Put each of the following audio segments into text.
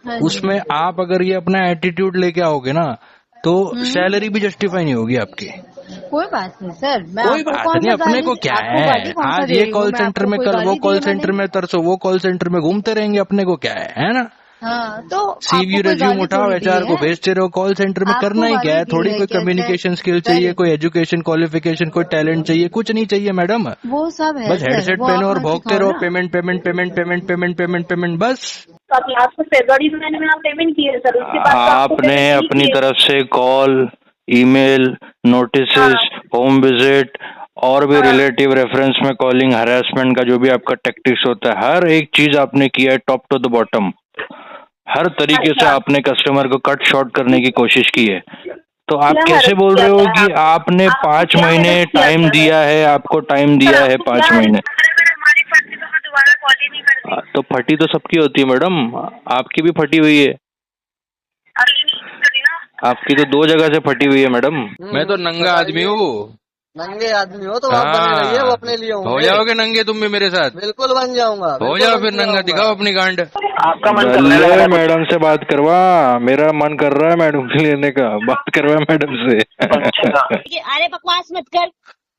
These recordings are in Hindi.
हाँ उसमें जी। आप अगर ये अपना एटीट्यूड लेके आओगे ना तो सैलरी भी जस्टिफाई नहीं होगी आपकी। कोई बात नहीं सर, मैं कोई आपको बात कौन नहीं, सा अपने गाली, को क्या आपको गाली है, कौन सा आज दे ये रही हूँ कॉल मैं? सेंटर आपको में, कोई कल वो गाली दी कॉल है मैंने? सेंटर में, तरसों वो कॉल सेंटर में घूमते रहेंगे, अपने को क्या है ना। हाँ, तो सीवी आपको कोई रिज्यूम गाली उठाओ, थोड़ी दी एचआर को है? भेजते रहो, कॉल सेंटर में करना आपको ही क्या गाली है, दी थोड़ी है कोई क्या सर? कम्युनिकेशन स्किल चाहिए, सर, कोई एजुकेशन क्वालिफिकेशन, कोई टैलेंट चाहिए, कुछ नहीं चाहिए मैडम। वो सब है बस सर, हेडसेट वो पहनो आप और मत भौंकते सिखाओ रहो, ना। Payment payment payment payment payment payment payment, बस। तो आप लास्ट में फरवरी महीने में आप पेमेंट किए सर, उसके बाद तो आपको आपने पेमेंट नहीं अपनी किए। तरफ से कॉल, ईमेल, नोटिस, हाँ होम विजिट और भी हाँ। रिलेटिव रेफरेंस में कॉलिंग, हरासमेंट का जो भी आपका टैक्टिक्स होता है, हर एक चीज आपने किया है टॉप टू द बॉटम। हर तरीके से अच्छा, आपने कस्टमर को कट शॉर्ट करने की कोशिश की है। तो आप क्या कैसे हेल्प बोल किया रहे हो सर कि आपने आपको 5 क्या महीने हेल्प किया टाइम सर? दिया है, आपको टाइम सर दिया है आपको क्या 5 हेल्प महीने। किया? अगर हमारी फर्जी तो मैं दोबारा कॉल ही नहीं करती। तो फटी तो सबकी होती है मैडम, आपकी भी फटी हुई है। अगली नहीं करी ना। आपकी तो 2 जगह से फटी हुई है मैडम। मैं तो नंगा आदमी बताइए। हूँ। नंगे आदमी हो तो आप बने रहिए, वो अपने लिए हो होंगे। जाओगे नंगे तुम भी मेरे साथ? बिल्कुल बन जाऊंगा, हो बिल्कुल जाओ बन फिर के नंगा, आऊंगा। दिखाओ अपनी गांड। आपका मन करने लग रहा है कुछ। मैडम से बात करवा, मेरा मन कर रहा है मैडम से लेने का, बात करवा मैडम से। अच्छा। अरे बकवास मत कर।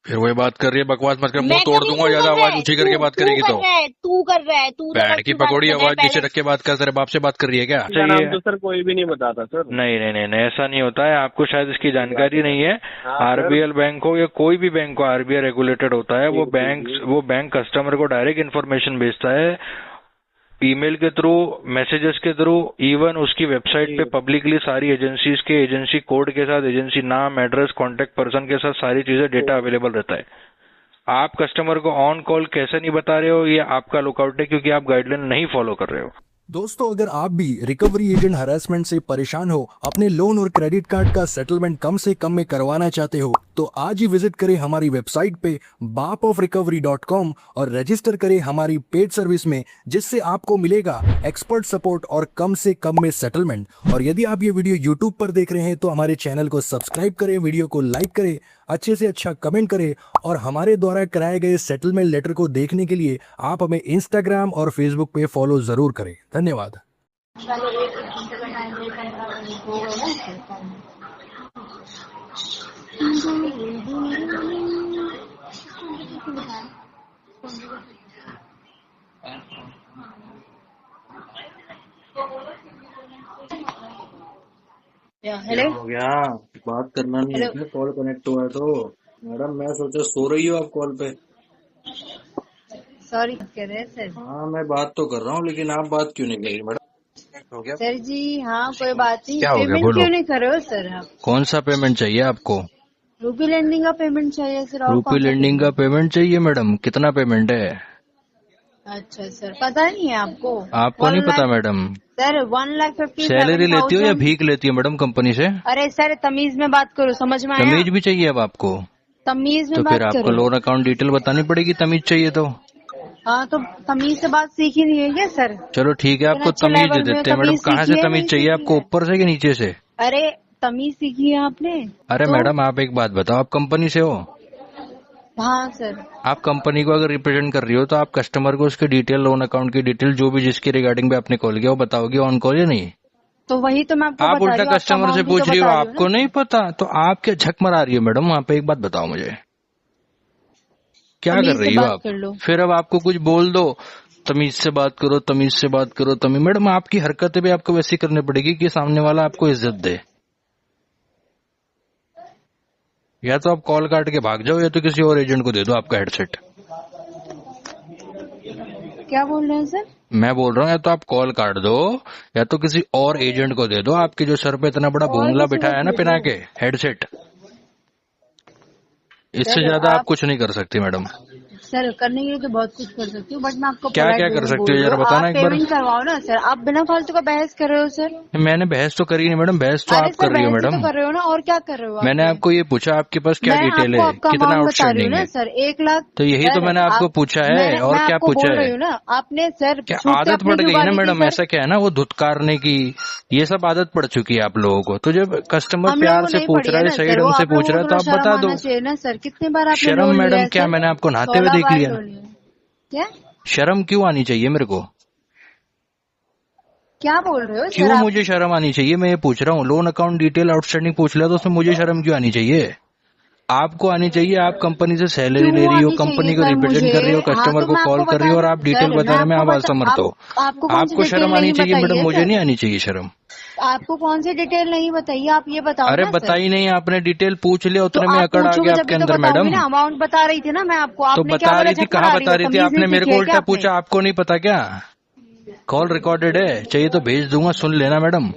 फिर वही बात कर रही है, बकवास मत कर, मुंह मैं तोड़ कर रही, दूंगा तू ज्यादा कर रहा आवाज है, ऊंची तू करके बात तू करेगी कर तो। रहा है, तू कर रहा है, तू बैंड की जबरदस्ती बात पकौड़ी कर रहा है आवाज नीचे पहले। रख के बात कर, तेरे बाप से बात कर रही है क्या? इसका नाम तो सर कोई भी नहीं बताता सर। नहीं नहीं नहीं नहीं, ऐसा नहीं होता है, आपको शायद इसकी जानकारी नहीं है। हाँ, सर। आरबीएल बैंक हो या कोई भी बैंक हो, आरबीआई रेगुलेटेड होता है। वो बैंक कस्टमर को डायरेक्ट इन्फॉर्मेशन भेजता है, ईमेल के थ्रू, मैसेजेस के थ्रू, इवन उसकी वेबसाइट पे पब्लिकली सारी एजेंसीज के एजेंसी कोड के साथ, एजेंसी नाम, एड्रेस, कांटेक्ट पर्सन के साथ सारी चीजें, डेटा अवेलेबल रहता है। आप कस्टमर को ऑन कॉल कैसे नहीं बता रहे हो, ये आपका लुकआउट है, क्योंकि आप गाइडलाइन नहीं फॉलो कर रहे हो। दोस्तों, अगर आप भी रिकवरी एजेंट हरासमेंट से परेशान हो, अपने लोन और क्रेडिट कार्ड का सेटलमेंट कम से कम में करवाना चाहते हो, तो आज ही विजिट करें हमारी वेबसाइट पे bapofrecovery.com और रजिस्टर करें हमारी पेड सर्विस में, जिससे आपको मिलेगा एक्सपर्ट सपोर्ट और कम से कम में सेटलमेंट। और यदि आप ये वीडियो यूट्यूब पर देख रहे हैं तो हमारे चैनल को सब्सक्राइब करें, वीडियो को लाइक करें, अच्छे से अच्छा कमेंट करें, और हमारे द्वारा कराए गए सेटलमेंट लेटर को देखने के लिए आप हमें इंस्टाग्राम और फेसबुक पे फॉलो जरूर करें। धन्यवाद। हेलो। हो गया, बात करना नहीं है हेलो। क्या? कॉल कनेक्ट हुआ है तो मैडम, मैं सोचा सो रही हो आप कॉल पे। सॉरी कह रहे हैं सर। हाँ, मैं बात तो कर रहा हूँ, लेकिन आप बात क्यों नहीं कर रही मैडम? हो गया? सर जी हाँ, कोई बात नहीं। क्या हो गया, पेमेंट बोलो। क्यों नहीं कर रहे हो सर आप? कौन सा पेमेंट चाहिए आपको? रूपी लैंडिंग का पेमेंट चाहिए सर, और रूपी कौन सा लेंडिंग का पेमेंट चाहिए मैडम? कितना पेमेंट है? अच्छा सर, पता नहीं है आपको? आपको नहीं पता मैडम? सर 1,50,000। सैलरी लेती हो या भीख लेती हो मैडम कंपनी से? अरे सर, तमीज में बात करो, समझ में आया? तमीज भी चाहिए अब आपको? तमीज में तो बात फिर आपको करो। लोन अकाउंट डिटेल बतानी पड़ेगी, तमीज चाहिए तो। हाँ, तो तमीज से बात सीखी नहीं है क्या सर? चलो ठीक है, आपको अच्छे तमीज दे लेवल में देते हैं मैडम। तमीज कहाँ से सीखी है, तमीज नहीं चाहिए सीखी आपको, है? ऊपर से कि नीचे से? अरे तमीज सीखी है आपने? अरे तो? मैडम, आप एक बात बताओ, आप कंपनी से हो? हाँ सर। आप कंपनी को अगर रिप्रेजेंट कर रही हो तो आप कस्टमर को उसके डिटेल, लोन अकाउंट की डिटेल, जो भी जिसके रिगार्डिंग में आपने कॉल किया, वो बताओगे ऑन कॉल या नहीं? तो वही तो मैं आपको आप बता उल्टा रही हूँ, आपका कस्टमर से amount भी पूछ तो रही हो, बता रही हूँ आपको ना। नहीं पता? तो आप क्या झक मरा रही हो मैडम वहाँ पे? एक बात बताओ मुझे, क्या कर तमीज से रही हो बात आप? कर लो। फिर अब आपको कुछ बोल दो, तमीज से बात करो, तमीज से बात करो, तमीज। मैडम, आपकी हरकतें भी आपको वैसी करनी पड़ेगी कि सामने वाला आपको इज्जत दे। या तो आप कॉल काट के भाग जाओ, या तो किसी और एजेंट को दे दो आपका हेडसेट। क्या बोल रहे हैं सर? मैं बोल रहा हूँ, या तो आप कॉल काट दो, या तो किसी और एजेंट को दे दो। आपके जो सर पे इतना बड़ा और भूंगला किसी बिठाया को है ना दे पिना दो। के, हेडसेट, इससे सर, ज्यादा आप आप कुछ नहीं कर सकती मैडम। सर करने के लिए तो बहुत कुछ कर सकती हूँ, बट मैं आपको क्या polite क्या way कर में सकती बोल हो रही जरा हूँ, बताना आप एक बार। पेमेंट करवाओ ना सर। आप बिना फालतू का बहस कर रहे हो सर। मैंने बहस तो करी नहीं मैडम, बहस तो अरे आप सर, कर रही हो बहस ही मैडम। तो कर रहे हो ना, और क्या कर रहे हो? मैंने आपको ये पूछा आपके पास क्या मैं डिटेल आपको है, आपका कितना अमाउंट बता रही हूँ आउटस्टैंडिंग ना है? सर, 1,00,000। तो यही तो सर, मैंने आपको पूछा है, और मैं क्या आपको पूछा बोल रही है? हूँ ना, आपने सर क्या छूट से आदत अपनी पड़ क्यों गई है ना गाली दी मैडम? सर? ऐसा क्या है ना, वो धुतकारने की, ये सब आदत पड़ चुकी है आप लोगों को। तो जब कस्टमर हम प्यार लोगों से नहीं पूछ पड़ी रहा है है, ना सही सर, वो ढंग से आप पूछ लोगों रहा को है, तो थोड़ा आप शर्म बता दो। आना चाहिए ना सर। कितनी बार आपने शर्म लोन लिया मैडम है क्या, सर? मैंने आपको नहाते हुए 16 देख बार लिया। लोन लिया। क्या? शर्म क्यों आनी चाहिए मेरे को? क्या बोल रहे हो सर क्यों आप? मुझे शर्म आनी चाहिए? मैं ये पूछ रहा हूँ, लोन अकाउंट डिटेल आउटस्टैंडिंग पूछ लिया तो उसमें मुझे शर्म क्यों आनी चाहिए? आपको आनी चाहिए। आप कंपनी से सैलरी ले रही हो, कंपनी को रिप्रेजेंट कर रही हो, कस्टमर को कॉल कर रही हो और आप डिटेल बताने में आप असमर्थ हो। आपको शर्म आनी चाहिए मैडम, मुझे नहीं आनी चाहिए शर्म। आपको कौन सी डिटेल नहीं बताइए, आप ये बताओ अरे ना सर। बताई नहीं, आपने डिटेल पूछ लिया, उतने तो में आप अकड़ आ पूछोगे गया जब आपके भी तो अंदर बताऊंगी मैडम। ना, अमाउंट बता रही थी ना मैं आपको। तो आपने बता रही थी, कहाँ बता रही थी? आपने मेरे को उल्टा पूछा, आपको नहीं पता क्या? कॉल रिकॉर्डेड है, चाहिए तो भेज दूंगा, सुन लेना मैडम।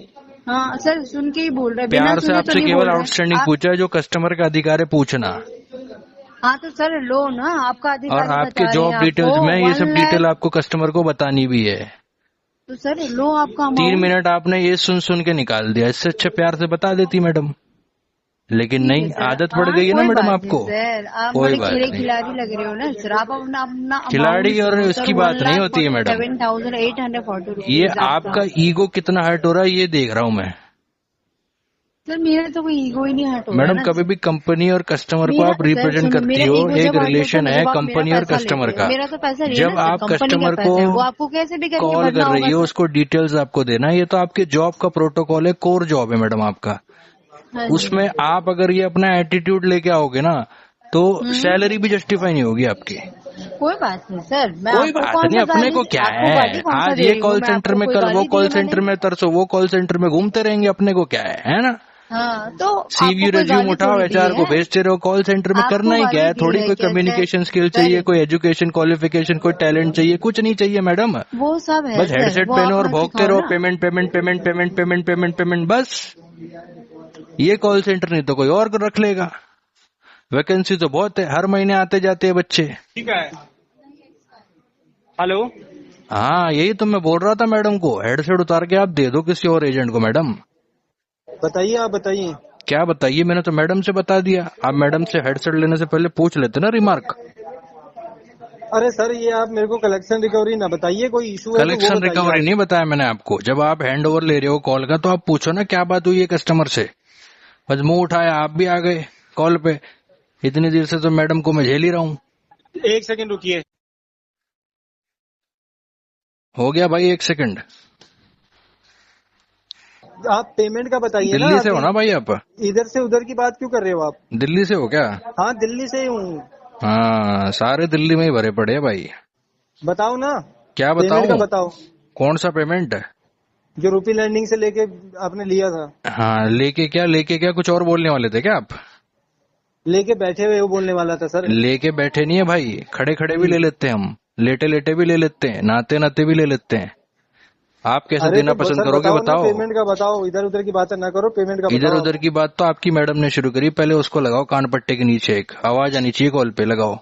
हाँ सर, सुन के ही बोल रहे, प्यार से आपसे केवल आउटस्टैंडिंग पूछा है, जो कस्टमर का अधिकार है पूछना। हाँ तो सर लोन आपका अधिकार और आपके जॉब डिटेल्स में ये सब डिटेल आपको कस्टमर को बतानी भी है। तो सर लो आपका 3 मिनट आपने ये सुन सुन के निकाल दिया, इससे अच्छा प्यार से बता देती मैडम, लेकिन नहीं, आदत पड़ गई है ना मैडम आपको। सर आप कोई बड़े बात नहीं, खिलाड़ी लग रहे हो ना सर। आप अपना अपना खिलाड़ी और उसकी बात नहीं होती है मैडम। 7,840 ये आपका ईगो कितना हर्ट हो रहा है ये देख रहा हूँ मैं। सर मेरा तो कोई ईगो ही नहीं हट हो रहा मैडम ना। कभी भी कंपनी और कस्टमर को आप रिप्रेजेंट करती हो, एक रिलेशन है कंपनी और कस्टमर का। मेरा तो पैसा जब आप कस्टमर को वो आपको कैसे भी करके कॉल भरना कर रही होगा हो, सर। उसको डिटेल्स आपको देना है, ये तो आपके जॉब का प्रोटोकॉल है, कोर जॉब है मैडम आपका। हाँ जी। उसमें आप अगर ये अपना एटीट्यूड लेके आओगे ना तो सैलरी भी जस्टिफाई नहीं होगी आपकी। कोई बात नहीं सर, मैं कोई आपको बात कौन नहीं, सा अपने गाली- को क्या आपको गाली है, कौन सा आज दे ये रही हूँ? कॉल मैं सेंटर आपको में, कोई कल वो गाली कॉल दी है सेंटर मैंने? में तरसो, वो कॉल सेंटर में घूमते रहेंगे, अपने को क्या है ना। हाँ तो सीवी आपको कोई रिज्यूम गाली उठाओ, थोड़ी दी एचआर को है। भेजते रहो, कॉल सेंटर में आपको करना ही क्या है? गाली दी थोड़ी है कोई क्या, कम्युनिकेशन सर? स्किल चाहिए, कोई एजुकेशन क्वालिफिकेशन, कोई टैलेंट चाहिए, कुछ नहीं चाहिए मैडम। वो सब है बस सर, हेडसेट वो पहनो आप और मत भोगते सिखाओ रहो, ना। Payment payment payment payment payment payment payment, बस। ये कॉल सेंटर नहीं तो कोई और रख लेगा। वैकेंसी तो बहुत है, हर महीने आते जाते हैं बच्चे। ठीक है। हेलो, हाँ यही तो मैं बोल रहा था मैडम को, हेडसेट उतार के आप दे दो किसी और एजेंट को। मैडम बताइए, आप बताइए। क्या बताइए, मैंने तो मैडम से बता दिया। आप मैडम से हेडसेट लेने से पहले पूछ लेते ना रिमार्क। अरे सर, ये आप मेरे को कलेक्शन रिकवरी ना बताइए, कोई इशू है तो वो कलेक्शन बताइए रिकवरी आप। नहीं बताया मैंने आपको। जब आप हैंड ओवर ले रहे हो कॉल का तो आप पूछो ना क्या बात हुई है कस्टमर से। बस मुंह उठाया, आप भी आ गए कॉल पे। इतनी देर से तो मैडम को मैं झेल ही रहा हूँ। 1 सेकंड रुकिए। हो गया भाई 1 सेकंड। आप पेमेंट का बताइए ना। दिल्ली से आप हो ना भाई आप? इधर से उधर की बात क्यों कर रहे हो आप? दिल्ली से हो क्या? हाँ, दिल्ली से ही हूँ। हाँ, सारे दिल्ली में ही भरे पड़े हैं भाई। बताओ ना। क्या पेमेंट का बताऊं? बताओ। कौन सा पेमेंट? जो रूपी लैंडिंग से लेके आपने लिया था। हाँ, लेके क्या कुछ और बोलने वाले थे क्या आप? लेके बैठे हुए वो बोलने वाला था सर। लेके बैठे नहीं है भाई, खड़े खड़े भी ले लेते हैं हम, लेटे लेटे भी ले लेते हैं, नाते नाते भी ले लेते हैं। आप कैसे अरे देना तो पसंद सर करोगे ना, बताओ? पेमेंट का बताओ, इधर उधर की बातें ना करो, पेमेंट का इधर बताओ। उधर की बात तो आपकी मैडम ने शुरू करी, पहले उसको लगाओ कान पट्टे के नीचे, एक आवाज आनी चाहिए कॉल पे, लगाओ।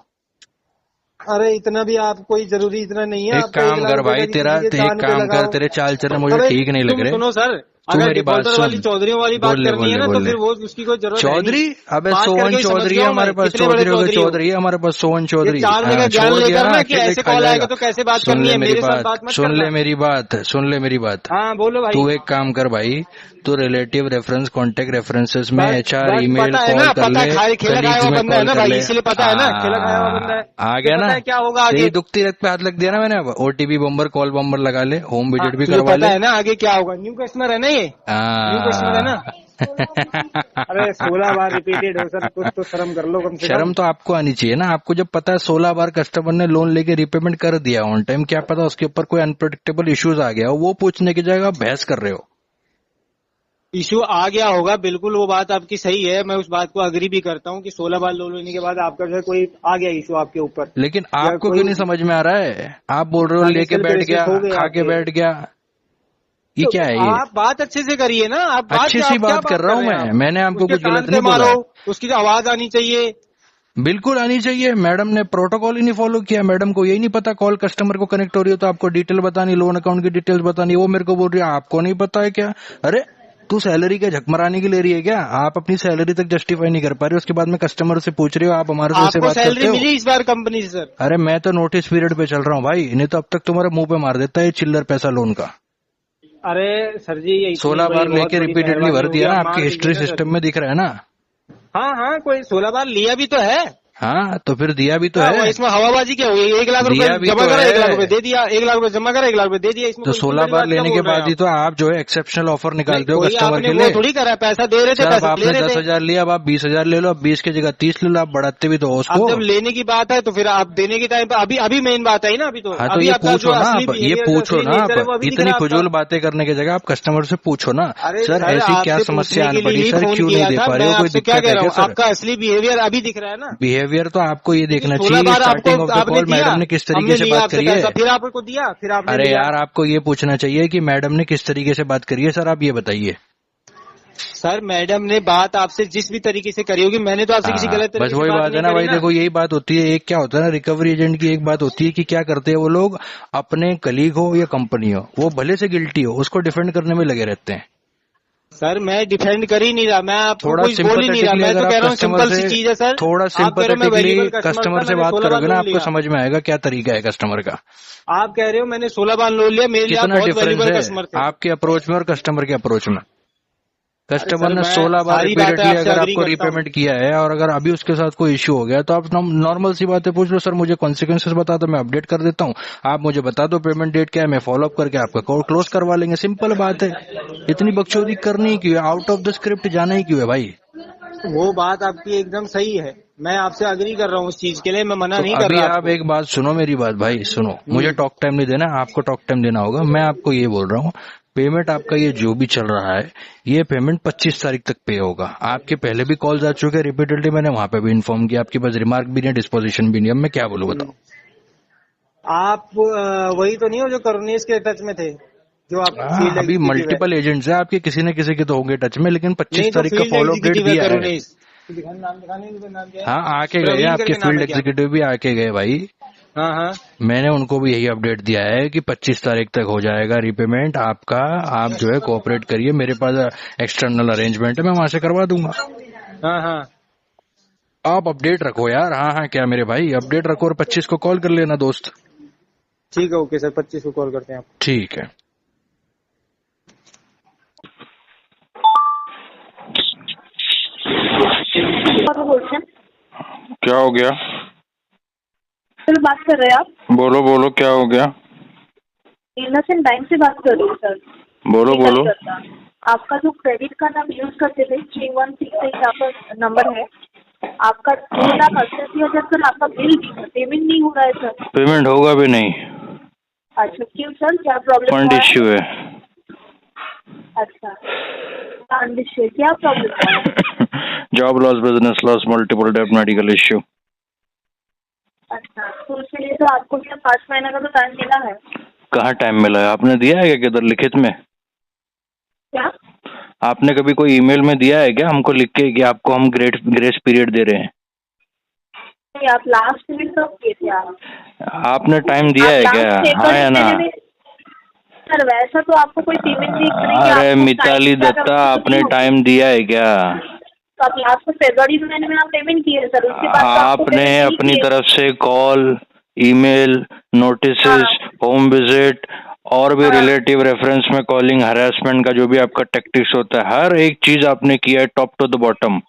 अरे इतना भी आप कोई जरूरी इतना नहीं है। एक आपका काम 1 लाख कर रुपए भाई, का तेरा किसी के एक कान पे काम लगाओ। कर, तेरे चाल चलन मुझे अबे, ठीक नहीं लग रहे। सुनो सर, तू अगर मेरी बात डिफॉल्टर वाली सुन। चौधरियों वाली बात बोल ले, करनी है बोल ना ले, तो बोल ले। फिर वो उसकी कोई जरूरत चौधरी? अबे बात सोहन करके चौधरी है समझ हमारे गया पास, कितने बड़े चौधरी हो गए, चौधरी हो। चौधरी है हमारे पास, सोहन चौधरी। जानने का हाँ, ज्ञान छोड़ दिया लेकर ना, ना कि अकेले ऐसे खा कॉल आएगा जाएगा। तो कैसे बात सुन करनी ले है, मेरी मेरे साथ बात, बात मत सुन ले करना। मेरी बात, सुन ले मेरी बात। हाँ बोलो भाई। तू एक काम कर भाई, तू रिलेटिव रेफरेंस, कॉन्टेक्ट रेफरेंसेस में बस- एचआर बस ईमेल पता है कॉल ना, कर पता ले, है, खेला खाया कलीग्स हुआ में बंदा है कॉल ना कर भाई, ले। इसीलिए पता है ना, खेला खाया हुआ बंदा है। आ गया तो ना? पता है क्या होगा आगे। तेरी दुखती रख पे हाथ लग दिया ना मैंने। अब ओटीपी बम्बर, कॉल बम्बर लगा ले, होम विजिट भी तुझे करवा पता ले। है ना आगे क्या होगा। न्यू कस्टमर है ना ये, न्यू कस्टमर है ना। अरे 16 बार रिपीटेड हो सर, कुछ तो शर्म कर लो कम से कम। शर्म तो आपको आनी चाहिए ना। आपको जब पता है 16 बार कस्टमर ने लोन लेके रिपेमेंट कर दिया ऑन टाइम, क्या पता उसके ऊपर कोई अनप्रेडिक्टेबल इश्यूज आ गया हो, वो पूछने की जगह आप बहस कर रहे हो। इशू आ गया होगा, बिल्कुल वो बात आपकी सही है, मैं उस बात को अग्री भी करता हूँ कि 16 बार लोन लेने के बाद आपका जो है कोई आ गया इशू आपके ऊपर। लेकिन आपको क्यों नहीं समझ में आ रहा है? आप बोल रहे हो लेके बैठ गया, खा के बैठ गया, ये क्या है? ये आप बात अच्छे से करिए ना। आप बात अच्छी सी बात कर रहा हूँ मैं, मैंने आपको कुछ गलत नहीं बोला। उसकी आवाज आनी चाहिए, बिल्कुल आनी चाहिए। मैडम ने प्रोटोकॉल ही नहीं फॉलो किया। मैडम को यही नहीं पता कॉल कस्टमर को कनेक्ट हो रही हो तो आपको डिटेल बतानी, लोन अकाउंट की डिटेल्स बतानी, वो मेरे को बोल रही है आपको नहीं पता है क्या? अरे तू सैलरी क्या झकमराने की ले रही है क्या? आप अपनी सैलरी तक जस्टिफाई नहीं कर पा रहे हो, उसके बाद में कस्टमर से पूछ रहे हो आप हमारे से बात करते सैलरी हो। मिली इस बार कंपनी से सर? अरे मैं तो नोटिस पीरियड पे चल रहा हूँ भाई, नहीं तो अब तक तुम्हारे मुंह पे मार देता है चिल्लर पैसा लोन का। अरे सर जी, ये 16 बार लेके रिपीटेडली भर दिया ना, आपकी हिस्ट्री सिस्टम में दिख रहा है ना। हाँ हाँ, कोई 16 बार लिया भी तो है। हाँ तो फिर दिया भी तो है। इसमें हवाबाजी क्या हुई? 1 लाख रुपए जमा करा, 1 लाख रुपए दे दिया, 1 लाख रुपए जमा करा, 1 लाख रुपए दे दिया। इसमें तो 16 बार लेने के बाद ही तो आप जो है एक्सेप्शनल ऑफर निकालते हो कस्टमर के लिए। थोड़ी करा, पैसा दे रहे थे, सर, पैसा आपने 10,000 लिया, अब आप 20,000 ले लो, अब 20 की जगह 30 ले लो, आप बढ़ाते भी तो हो उसको। अब जब लेने की बात है तो फिर आप देने के टाइम पे अभी मेन बात आई ना। अभी तो हाँ तो ये पूछो ना आप, ये पूछो ना आप, इतनी फजूल बातें करने की जगह आप कस्टमर से पूछो ना, सर ऐसी क्या समस्या आने पड़ी, सर क्यों नहीं दे पा रहे हो, कोई दिक्कत है क्या सर? आपका असली बिहेवियर अभी दिख रहा है ना। बिहेवियर तो आपको ये देखना चाहिए starting of the call madam ने किस तरीके से बात करी है। फिर आपको दिया, फिर आपने अरे यार आपको ये पूछना चाहिए कि मैडम ने किस तरीके से बात करी है। सर आप ये बताइए। सर मैडम ने बात आपसे जिस भी तरीके से करी होगी, मैंने तो आपसे किसी गलत तरीके बस वही बात है ना भाई। देखो यही बात होती है, एक क्या होता है ना, रिकवरी एजेंट की एक बात होती है कि क्या करते हैं वो लोग, अपने कलीग हो या कंपनी हो, वो भले से गिल्टी हो, उसको डिफेंड करने में लगे रहते हैं। सर मैं डिफेंड कर ही नहीं रहा, मैं आपको थोड़ा कुछ बोल ही नहीं रहा, मैं तो कह रहा हूँ सिंपल सी चीज है सर। थोड़ा सिंपैथेटिकली कस्टमर से बात करोगे ना, आपको समझ में आएगा क्या तरीका है कस्टमर का। आप कह रहे हो मैंने 16 बार लोन लिया, मेरे लिए कितना बहुत डिफरेंस वैल्यूबल कस्टमर थे। है आपके अप्रोच में और कस्टमर के अप्रोच में। कस्टमर ने मैं 16 बार सारी बातें रिपीटेडली आपसे अगर agree आपको करता हूं। रीपेमेंट किया है और अगर अभी उसके साथ कोई इश्यू हो गया तो आप नॉर्मल सी बातें पूछ लो, सर मुझे कॉन्सिक्वेंसेस बता दो, मैं अपडेट कर देता हूँ, आप मुझे बता दो पेमेंट डेट क्या है, मैं फॉलो अप करके आपका कॉल क्लोज करवा लेंगे। सिंपल बात है, इतनी बकचोदी करनी क्यों है, आउट ऑफ द स्क्रिप्ट जाना ही क्यों है भाई। वो बात आपकी एकदम सही है, मैं आपसे अग्री कर रहा हूँ उस चीज के लिए, मैं मना नहीं कर अभी रहा। आप एक बात सुनो, मेरी बात भाई सुनो, मुझे टॉक टाइम नहीं देना, आपको टॉक टाइम देना होगा। मैं आपको ये बोल रहा हूँ, पेमेंट आपका ये जो भी चल रहा है, ये पेमेंट 25 तारीख तक पे होगा। आपके पहले भी कॉल्स आ चुके हैं रिपीटेडली, मैंने वहां पे भी इन्फॉर्म किया, आपके पास रिमार्क भी नहीं, डिस्पोजिशन भी नहीं, अब मैं क्या बोलूं बताओ। आप वही तो नहीं हो जो करुणेश के टच में थे, जो आप field अभी executive मल्टीपल एजेंट्स है आपके, किसी न किसी के तो होंगे टच में, लेकिन 25 नहीं, तो तारीख का field फॉलो डेट executive है दिया है। करुणेश। नाम क्या है? हाँ आके गए प्रवीण आपके करके नाम फील्ड है क्या? एग्जीक्यूटिव भी आके गए भाई। हाँ हाँ मैंने उनको भी यही अपडेट दिया है कि 25 तारीख तक हो जाएगा रीपेमेंट आपका, आप जो है कोऑपरेट करिए, मेरे पास एक्सटर्नल अरेंजमेंट है, मैं वहां से करवा दूंगा। हाँ हाँ आप अपडेट रखो यार। हाँ हाँ क्या मेरे भाई, अपडेट रखो और 25 को कॉल कर लेना दोस्त। ठीक है, ओके सर, 25 को कॉल करते हैं आप। ठीक है। बोलते हैं क्या हो गया? सर, बात कर रहे हैं आप? बोलो बोलो क्या हो गया? इनोसेंट बैंक से बात कर रही हूँ सर। बोलो बोलो। आपका जो क्रेडिट कार्ड आप यूज करते थे 3168 आपका नंबर है, आपका 2,88,000 सर आपका बिल पेमेंट नहीं हो रहा है सर। पेमेंट होगा भी नहीं। अच्छा क्यों सर, क्या प्रॉब्लम फंड इश्यू है। अच्छा फंड इश्यू, क्या प्रॉब्लम है? Job loss, business loss, multiple debt, medical issue. अच्छा तो उसके लिए तो आपको क्या 5 महीने का तो टाइम मिला है? कहाँ टाइम मिला है? आपने दिया है क्या किधर लिखित में? क्या आपने कभी कोई ईमेल में दिया है क्या हमको लिख के कि आपको हम ग्रेस पीरियड दे रहे हैं? नहीं, आप लास्ट में कब किए थे आप? आपने टाइम दिया है क्या? हाँ या ना? सर वैसा तो आपको कोई पेमेंट नहीं। अरे मिताली दत्ता, आपने टाइम दिया है क्या? तो आप लास्ट फरवरी महीने में आप पेमेंट किए सर, उसके बाद तो आपको आपने payment नहीं अपनी किए। तरफ से call, email, notices, home visit और भी रिलेटिव रेफरेंस में कॉलिंग, हरासमेंट का जो भी आपका टैक्टिक्स होता है, हर एक चीज आपने किया है टॉप टू द बॉटम।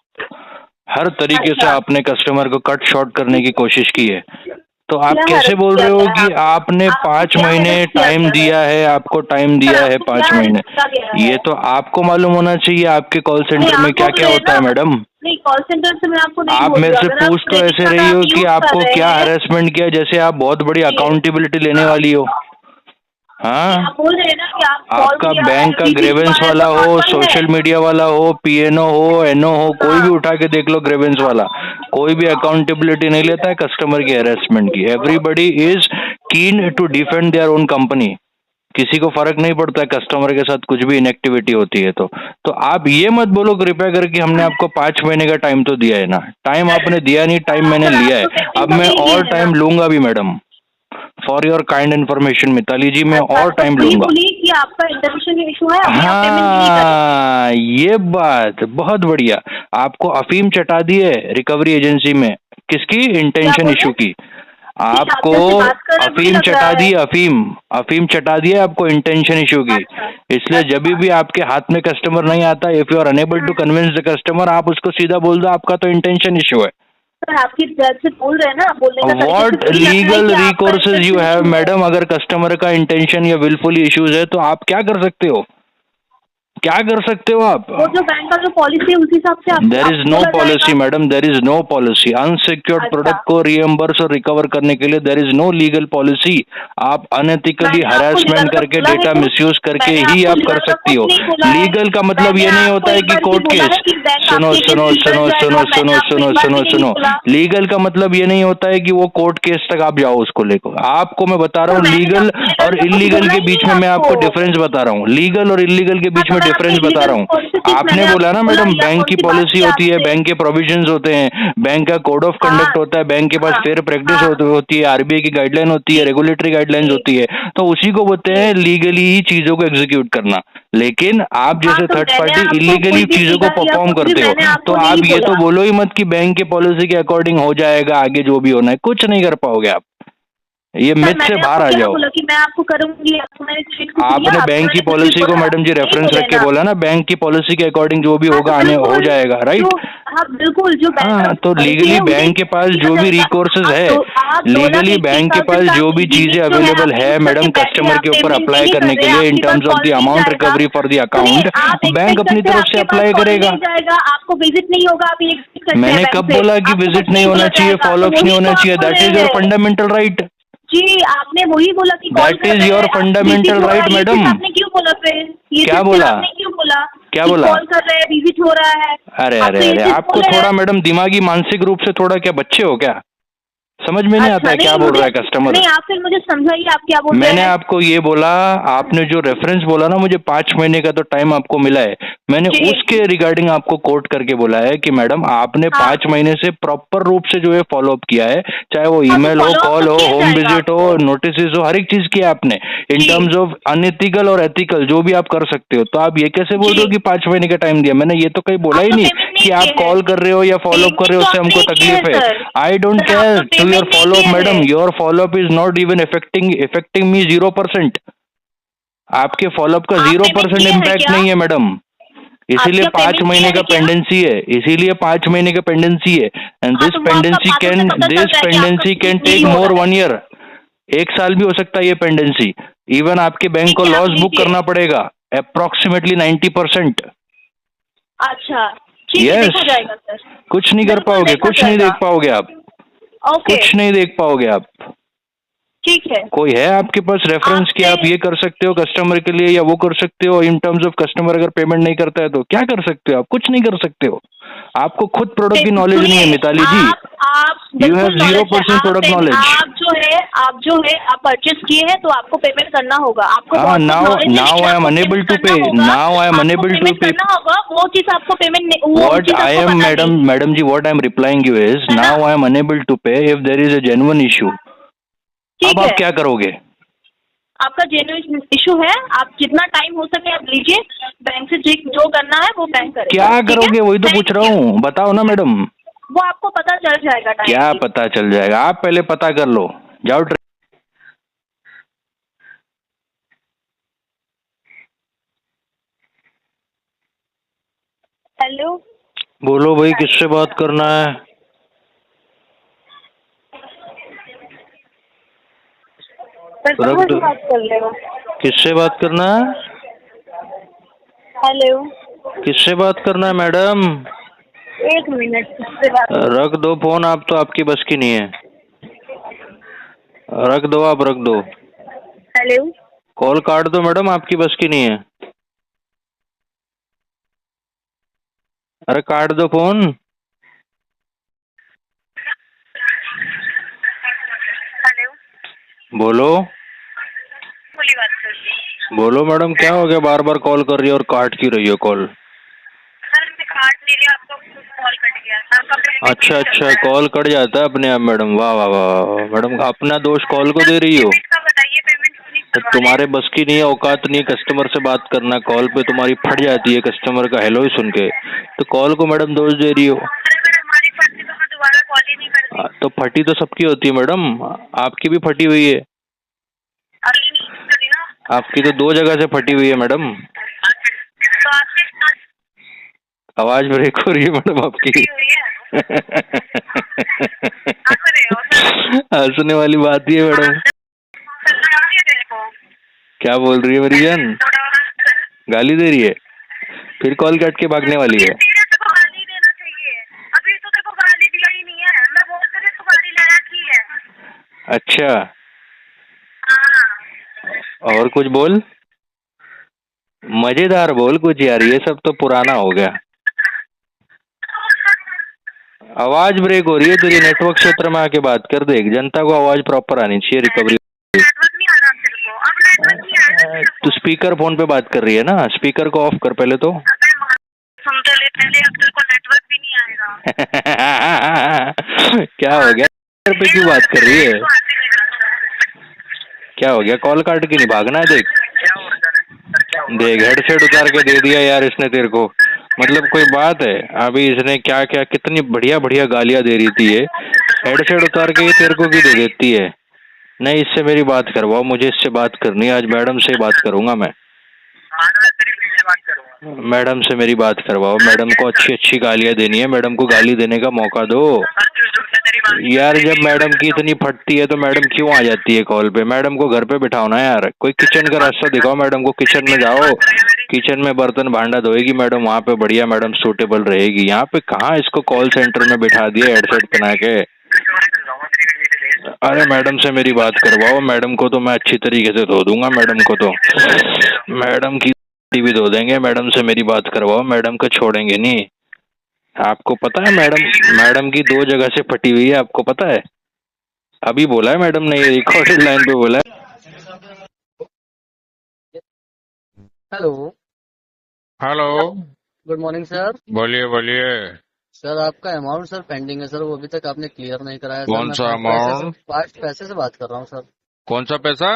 हर तरीके से आपने कस्टमर को कट शॉर्ट करने की कोशिश की है। तो आप कैसे बोल रहे हो कि आपने 5 महीने टाइम दिया है, आपको टाइम दिया है 5 महीने? ये तो आपको मालूम होना चाहिए आपके कॉल सेंटर में क्या क्या होता है मैडम। नहीं, कॉल सेंटर से मैं आपको नहीं आप बोल मेरे रही से हूँ। अगर पूछ आप तो credit ऐसे card रही हो आप कि use आपको कर रहे क्या हैं, हैरेसमेंट किया, जैसे आप बहुत बड़ी अकाउंटेबिलिटी लेने वाली हो। हाँ, आप बोल रहे हैं ना कि आप call आपका किया बैंक का है, ग्रेवेंस CCTV वाला तो हो, normal है। सोशल मीडिया वाला हो, पीएनओ हो, एनओ हो, कोई भी उठा के देख लो ग्रेवेंस वाला, कोई भी अकाउंटेबिलिटी नहीं लेता है कस्टमर की हैरेसमेंट की। Everybody is keen to defend their own company. किसी को फर्क नहीं पड़ता है कस्टमर के साथ कुछ भी इनएक्टिविटी होती है तो आप ये मत बोलो कृपया करके हमने आपको 5 महीने का टाइम तो दिया है ना। टाइम आपने दिया नहीं, टाइम मैंने लिया है। अब मैं और टाइम लूंगा भी madam, for your kind information Mitali ji, मैं और टाइम लूंगा। कि आपका इंटरनेशनल इशू है, अभी आप पेमेंट नहीं कर रहे। हाँ ये बात बहुत बढ़िया। आपको अफीम चटा दी है रिकवरी एजेंसी में, किसकी? इंटेंशन इशू की। आपको अफीम चटा दी, अफीम चटा दिया आपको इंटेंशन इशू की। इसलिए जब भी आपके हाथ में कस्टमर नहीं आता, if you are unable to convince the customer, आप उसको सीधा बोल दो आपका तो इंटेंशन इशू है। सर आपकी जज से बोल रहे हैं ना, बोलने का तरीका व्हाट से थोड़ी लगता है लीगल कि आपका रिकोर्सेज यू intention हैव issue है। मैडम? अगर कस्टमर का इंटेंशन या विलफुली इश्यूज है तो आप क्या कर सकते हो? क्या कर सकते हो आप? वो जो बैंक का जो पॉलिसी है उस हिसाब से there is no policy madam, there is no policy. Unsecured अच्छा। प्रोडक्ट को रिएम्बर्स और रिकवर करने के लिए there is no legal policy. आप अनएथिकली मैंने आपको हरासमेंट legal का करके बोला है डेटा कुछ? मिसयूज करके मैंने ही आपको आप कर legal का सकती कुछ हो। नहीं बोला है। लीगल का मतलब ये मैंने नहीं आपको होता है एक कि बार कोर्ट बोला केस। है कि बैंक सुनो आपके सुनो against सुनो निकल सुनो जाएगा, सुनो मैंने सुनो आपको एक सुनो बार भी नहीं सुनो बोला। लीगल का मतलब ये नहीं होता है कि वो कोर्ट केस तक आप जाओ उसको लेकर। आपको मैं बता रहा तो हूँ मैंने लीगल तो legal और का कुछ इलीगल बोला के ही बीच नहीं में मैं आपको आपको। डिफरेंस बता रहा हूँ। लीगल और इलीगल के बीच हाँ, में तो मैं डिफरेंस आपको बता रहा illegal हूँ। policies आपने मैंने बोला ना आपको मैडम बोला, बैंक की कौन सी बात पॉलिसी की होती है, आपसे? बैंक के प्रोविजंस होते हैं, बैंक का कोड ऑफ हाँ, कंडक्ट होता है, बैंक के पास हाँ, फेयर प्रैक्टिस हाँ, होती है, आरबीआई की गाइडलाइन होती है, जी, रेगुलेटरी गाइडलाइंस जी, होती है। तो उसी को बोलते जी। हैं लीगली ही चीजों को एग्जीक्यूट करना। लेकिन आप हाँ, जैसे तो थर्ड मैंने पार्टी आपको इलीगली कोई भी चीजों को लीगल या परफॉर्म कुछ भी करते हो, मैंने तो आपको आप नहीं ये तो बोला। बोलो ही मत कि बैंक के पॉलिसी के अकॉर्डिंग हो जाएगा, आगे जो भी होना है कुछ नहीं कर पाओगे आप। ये सर मिथ से मैंने बाहर आपको आ क्या जाओ। बोला कि मैं आपको करूंगी, आपको मैंने चीट को दिया, आपने आपको बैंक की मैंने कुछ भी पॉलिसी को बोला? मैडम जी नहीं रेफरेंस बोले रख के ना। बोला ना, बैंक की पॉलिसी के अकॉर्डिंग जो भी हाँ, होगा तो आने हो बिल्कुल जाएगा, जो राइट? हाँ बिल्कुल जो बैंक हाँ, का तो पॉलिसी लीगली है उसी बैंक के पास उसी का जो भी तरीका। रिकोर्सेज आप है, दो आप 2 लाख लीगली 21 बैंक के हज़ार पास का जो भी चीजें लिमिट जो है अवेलेबल आप है यूज करके मैडम बैठे, कस्टमर आप के ऊपर पेमेंट अप्लाई नहीं कर करने रहे के हैं, लिए इन आपके पास टर्म्स ऑफ कॉल द नहीं अमाउंट जाएगा। रिकवरी फॉर द सुनिए, अकाउंट, आप बैंक एक्सपेक्ट अपनी करते हैं तरफ से आपके पास अप्लाई कॉल करेगा। नहीं जाएगा, आपको विजिट नहीं होगा, आप ये एक्सपेक्ट करते हैं मैंने बैंक कब से, बोला कि आपको विजिट कुछ नहीं नहीं होना बोला चाहिए, जाएगा, तो फॉलोअप्स नहीं वही तो होना आप चाहिए? बोल दैट रहे इज योर हैं। Fundamental right. जी, आपने वही बोला कि कॉल दैट कर इज रहे योर हैं, विजिट फंडामेंटल हो रहा राइट है, ये चीज मैडम। आपने क्यों बोला फिर? ये क्या चीज फिर बोला? आपने क्यों बोला क्या कि बोला? कॉल कर रहे हैं, विजिट हो रहा है? अरे आप अरे तो ये अरे, चीज आपको बोले थोड़ा हैं। मैडम दिमागी मानसिक रूप से थोड़ा क्या बच्चे हो क्या? समझ में नहीं आता अच्छा, है क्या नहीं बोल मुझे रहा है कस्टमर? नहीं, आप फिर मुझे समझाइए आप क्या बोल रहे मैंने हैं। आपको ये बोला, आपने जो रेफरेंस बोला ना, मुझे 5 महीने का तो टाइम आपको मिला है, मैंने जी, उसके रिगार्डिंग आपको कोट करके बोला है कि मैडम आपने हाँ। 5 महीने से प्रॉपर रूप से जो है फॉलो अप किया है, चाहे वो हाँ, तो ईमेल हो, follow up कॉल तो हो, किया होम जाएगा विजिट हो, आपको। नोटिस हो, हर एक चीज किया आपने इन जी, टर्म्स ऑफ अनएथिकल और एथिकल जो भी आप कर सकते हो। तो आप ये कैसे बोल रहे जी, हो कि 5 महीने का टाइम दिया? मैंने ये तो कहीं बोला आप ही तो नहीं पेमेंट कि नहीं आप किए हैं। कॉल कर रहे हो या फॉलो अप कर पेमेंट रहे हो, तो उससे आप हमको नहीं किए हैं तकलीफ है। सर। आई डोंट सर आप केयर तो टू योर पेमेंट नहीं फॉलो अप किए मैडम, हैं। Your follow up is not even affecting me 0%। आपके फॉलोअप का आप पेमेंट 0% किए हैं इम्पैक्ट क्या? नहीं है मैडम, आप इसीलिए क्या 5 पेमेंट किए महीने का हैं क्या? पेंडेंसी है, इसीलिए 5 महीने का पेंडेंसी है। एंड हाँ, दिस तो वो आपका पेंडेंसी बातों से कैन पता दिस चलता है कि आपका पेंडेंसी कैन विजिट नहीं टेक हो मोर रहा है। 1 ईयर। 1 साल भी हो सकता है ये पेंडेंसी। इवन आपके बैंक को ठीक है, आप लॉस बुक लीजिए। करना पड़ेगा अप्रोक्सीमेटली 90%। अच्छा, ठीक है, यस, देखा जाएगा सर। कुछ नहीं कर बिल्कुल पाओगे, देखा कुछ नहीं जाएगा। देख पाओगे आप, ओके, कुछ नहीं देख पाओगे आप। ठीक है। कोई है आपके पास रेफरेंस कि आपसे आप ये कर सकते हो कस्टमर के लिए या वो कर सकते हो? इन टर्म्स ऑफ कस्टमर अगर पेमेंट नहीं करता है तो क्या कर सकते हो आप? कुछ नहीं कर सकते हो। आपको खुद प्रोडक्ट की नॉलेज नहीं है सुनिए, मिताली जी। आप यू हैव बिल्कुल नॉलेज है। 0% प्रोडक्ट नॉलेज। आप जो है आप परचेस किए हैं तो आपको पेमेंट करना होगा। आपको हाँ, बहुत नाउ नॉलेज है, नाउ लेकिन आई एम आपको अनेबल पेमेंट टू पे, करना होगा। नाउ आई एम आपको अनेबल टू पेमेंट पे। करना होगा, वो चीज आपको पेमेंट नहीं, वो What चीज I आपको am, पता नहीं madam ji, what I am replying you is है ना? now I am unable to pay if there is a genuine issue। ठीक अब है, आप क्या करोगे? आपका जेन्युइन इशू है, आप जितना टाइम हो सके आप लीजिए, बैंक से जो करना है वो बैंक करेगा। क्या ठीक है? करोगे वही तो पूछ रहा Thank you। हूँ, बताओ ना मैडम। वो आपको पता चल जाएगा टाइम क्या पे। पता चल जाएगा? आप पहले पता कर लो, जाओ। हेलो, बोलो भाई, किससे बात करना है? सर रख कहाँ दो। से बात कर रहे हो? किससे बात करना है? हेलो, किससे बात करना है मैडम? 1 मिनट, किससे बात? रख दो फोन, आप तो आपकी बस की नहीं है। रख दो, आप रख दो। हेलो, कॉल काट दो मैडम, आपकी बस की नहीं है। अरे काट दो फोन। हेलो, बोलो बोली बात कर रही हूँ। बोलो मैडम, क्या हो गया? बार बार कॉल कर रही हो और काट क्यों रही हो कॉल? सर मैं काट नहीं रही, आपका कॉल कट गया था। आपका पेमेंट अच्छा नहीं चल अच्छा, रहा है। कॉल कट जाता है अपने आप मैडम। वाह वाह वाह वाह। मैडम अपना दोष कॉल को दे रही हो। पेमेंट का बताइए, पेमेंट क्यों नहीं तो करवा रहे तुम्हारे हैं? बस की नहीं है, औकात नहीं है कस्टमर से बात करना। कॉल पे तुम्हारी फट जाती है कस्टमर का हेलो ही सुन के, तो कॉल को मैडम दोष दे रही हो। सर अगर हमारी फटती तो मैं दोबारा कॉल ही नहीं करती। तो फटी तो सबकी होती है मैडम, आपकी भी फटी हुई है। अगली नहीं करी ना। आपकी तो 2 जगह से फटी हुई है मैडम। तो आपकी आवाज ब्रेक हो रही है मैडम आपकी। हुई है। हंसने वाली बात ही है मैडम। क्या बोल रही है मेरी जान? गाली दे रही है, फिर कॉल काट के भागने वाली है। गाली देना चाहिए, अभी तो तेरे को गाली दिया ही नहीं है, मैं बोल रही तू गाली लगा की है। अच्छा, हाँ और कुछ बोल, मजेदार बोल कुछ यार, ये सब तो पुराना हो गया। आवाज ब्रेक हो रही है तेरी, नेटवर्क क्षेत्र में आके बात कर देख, जनता को आवाज प्रॉपर आनी चाहिए। रिकवरी नेटवर्क नहीं आ रहा तेरे को, अब नेटवर्क नहीं आ रहा। तू स्पीकर फोन पे बात कर रही है ना, स्पीकर को ऑफ कर पहले तो। सुन तो ले पहले, अब तेरे को नेटवर्क भी नहीं आएगा। क्या हो गया, पे क्यों बात कर रही है? क्या हो गया, कॉल काट के नहीं भागना है। देख देख, हेडसेट उतार के दे दिया यार इसने तेरे को, मतलब कोई बात है? अभी इसने क्या क्या कितनी बढ़िया बढ़िया गालियां दे रही थी, ये हेडसेट उतार के ये तेरे को भी दे देती है। नहीं, इससे मेरी बात करवाओ, मुझे इससे बात करनी है आज, मैडम से बात करूंगा मैं। मैडम से मेरी बात करवाओ, मैडम को अच्छी अच्छी गालियां देनी है, मैडम को गाली देने का मौका दो यार। जब मैडम की इतनी फटती है तो मैडम क्यों आ जाती है कॉल पे? मैडम को घर पे बिठाओ ना यार, कोई किचन का रास्ता दिखाओ मैडम को, किचन में जाओ, किचन में बर्तन भांडा धोएगी मैडम, वहाँ पे बढ़िया मैडम सूटेबल रहेगी। यहाँ पे कहाँ इसको कॉल सेंटर में बिठा दिया हेडसेट पहना के। अरे मैडम से मेरी बात करवाओ, मैडम को तो मैं अच्छी तरीके से धो दूंगा, मैडम को तो मैडम की भी धो देंगे। मैडम से मेरी बात करवाओ, मैडम को छोड़ेंगे नहीं। आपको पता है मैडम की 2 जगह से फटी हुई है, आपको पता है? अभी बोला है मैडम ने, ये रिकॉर्डेड लाइन पे बोला है। Hello hello, good morning sir. बोलिए बोलिए। सर आपका अमाउंट सर पेंडिंग है सर, वो अभी तक आपने क्लियर नहीं कराया। कौन सा अमाउंट? फास्ट पैसे से बात कर रहा हूँ सर। कौन सा पैसा?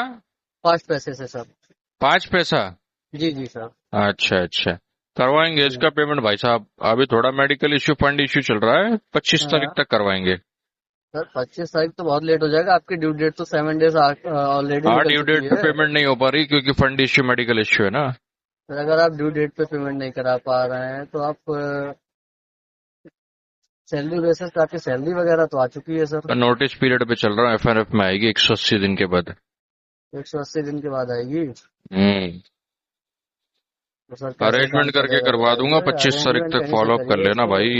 फास्ट पैसे से सर। 5 पैसा? जी जी सर। अच्छा अच्छा, करवाएंगे इसका पेमेंट भाई साहब। अभी थोड़ा मेडिकल इश्यू, फंड इश्यू चल रहा है, 25 तारीख तक करवाएंगे सर। 25 तारीख तो बहुत लेट हो जाएगा, आपकी ड्यू डेट तो 7 डेज ऑलरेडी। हाँ, ड्यू डेट पे पेमेंट नहीं हो पा रही क्योंकि फंड इश्यू, मेडिकल इश्यू है ना। सर अगर आप ड्यू डेट पे पेमेंट नहीं करा पा रहे हैं तो आप सैलरी बेसिस पे, आपकी सैलरी वगैरह तो आ चुकी है सर। नोटिस पीरियड पे चल रहा है, FNF में आएगी 180 दिन के बाद। 180 दिन के बाद आएगी। तो सर अरेंजमेंट करके करवा दूंगा, 25 तारीख तक फॉलो अप कर लेना भाई।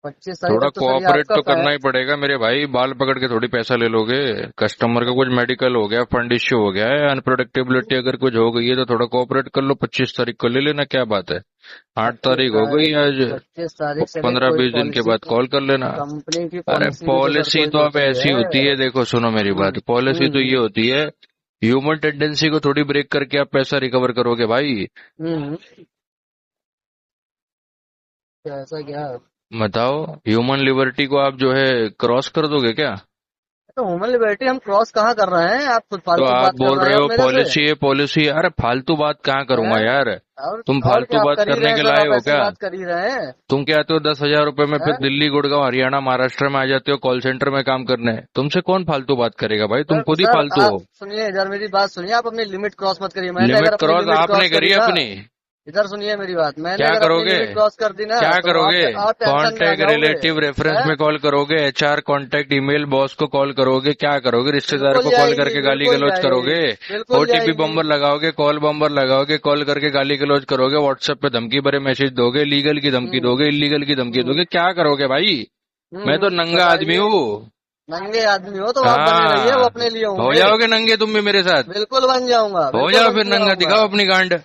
25 तारीख थोड़ा तक तो कोऑपरेट तो करना ही पड़ेगा मेरे भाई, बाल पकड़ के थोड़ी पैसा ले लोगे। कस्टमर का कुछ मेडिकल हो गया, फंड इश्यू हो गया है, अनप्रोडक्टेबिलिटी अगर कुछ हो गई है तो थोड़ा कोऑपरेट कर लो। 25 तारीख को ले लेना, क्या बात है? 8 तारीख हो गई आज, 25 तारीख से 15-20 दिन के बाद कॉल कर लेना। कंपनी की अरे पॉलिसी तो अब ऐसी होती है, देखो सुनो मेरी बात, पॉलिसी तो ये होती है, ह्यूमन टेंडेंसी को थोड़ी ब्रेक करके आप पैसा रिकवर करोगे भाई। ऐसा क्या बताओ, ह्यूमन लिबर्टी को आप जो है क्रॉस कर दोगे क्या? तो ह्यूमन लिबर्टी हम क्रॉस कहाँ कर रहे हैं? आप खुद फालतू तो आप बात बोल कर रहे हो मेरे से। पॉलिसी है पॉलिसी है। अरे फालतू बात कहाँ करूंगा यार, तुम और फालतू क्या आप बात कर ही करने रहे के हैं सर, लायक आप हो ऐसी क्या? बात कर ही रहे हैं। तुम क्या आते हो 10,000 रुपए में, फिर दिल्ली, गुड़गांव, हरियाणा, महाराष्ट्र में आ जाते हो कॉल सेंटर में काम करने। तुमसे कौन फालतू बात करेगा भाई? तुम खुद ही सर, फालतू आप हो। सुनिए इधर मेरी बात सुनिए, आप अपनी लिमिट क्रॉस मत करिए। मैंने लिमिट अगर अपनी क्रॉस लिमिट आपने करी ना, अपनी, इधर सुनिए मेरी बात, मैंने क्या अगर अपनी करोगे? लिमिट क्रॉस कर दी ना क्या तो करोगे? आप टेंशन में आ कॉन्टैक्ट, जाओगे। रिलेटिव, रेफरेंस में कॉल करोगे, HR कॉन्टैक्ट, ईमेल, बॉस को कॉल करोगे, क्या करोगे? रिश्तेदार को बिल्कुल कॉल जाएगी, करके गाली बिल्कुल गलौज जाएगी, करोगे, बिल्कुल OTP जाएगी। बम्बर लगाओगे, कॉल बम्बर लगाओगे, कॉल करके गाली गलौज करोगे, व्हाट्सएप पे धमकी भरे मैसेज दोगे, लीगल की धमकी दोगे, इलीगल की धमकी दोगे, क्या करोगे भाई? मैं तो नंगा आदमी हूँ। नंगे आदमी हो तो आप बने रहिए, वो अपने लिए हो होंगे। जाओगे नंगे तुम भी मेरे साथ? बिल्कुल बन जाऊंगा। हो बिल्कुल जाओ बन फिर नंगा, जाऊंगा। दिखाओ अपनी गांड।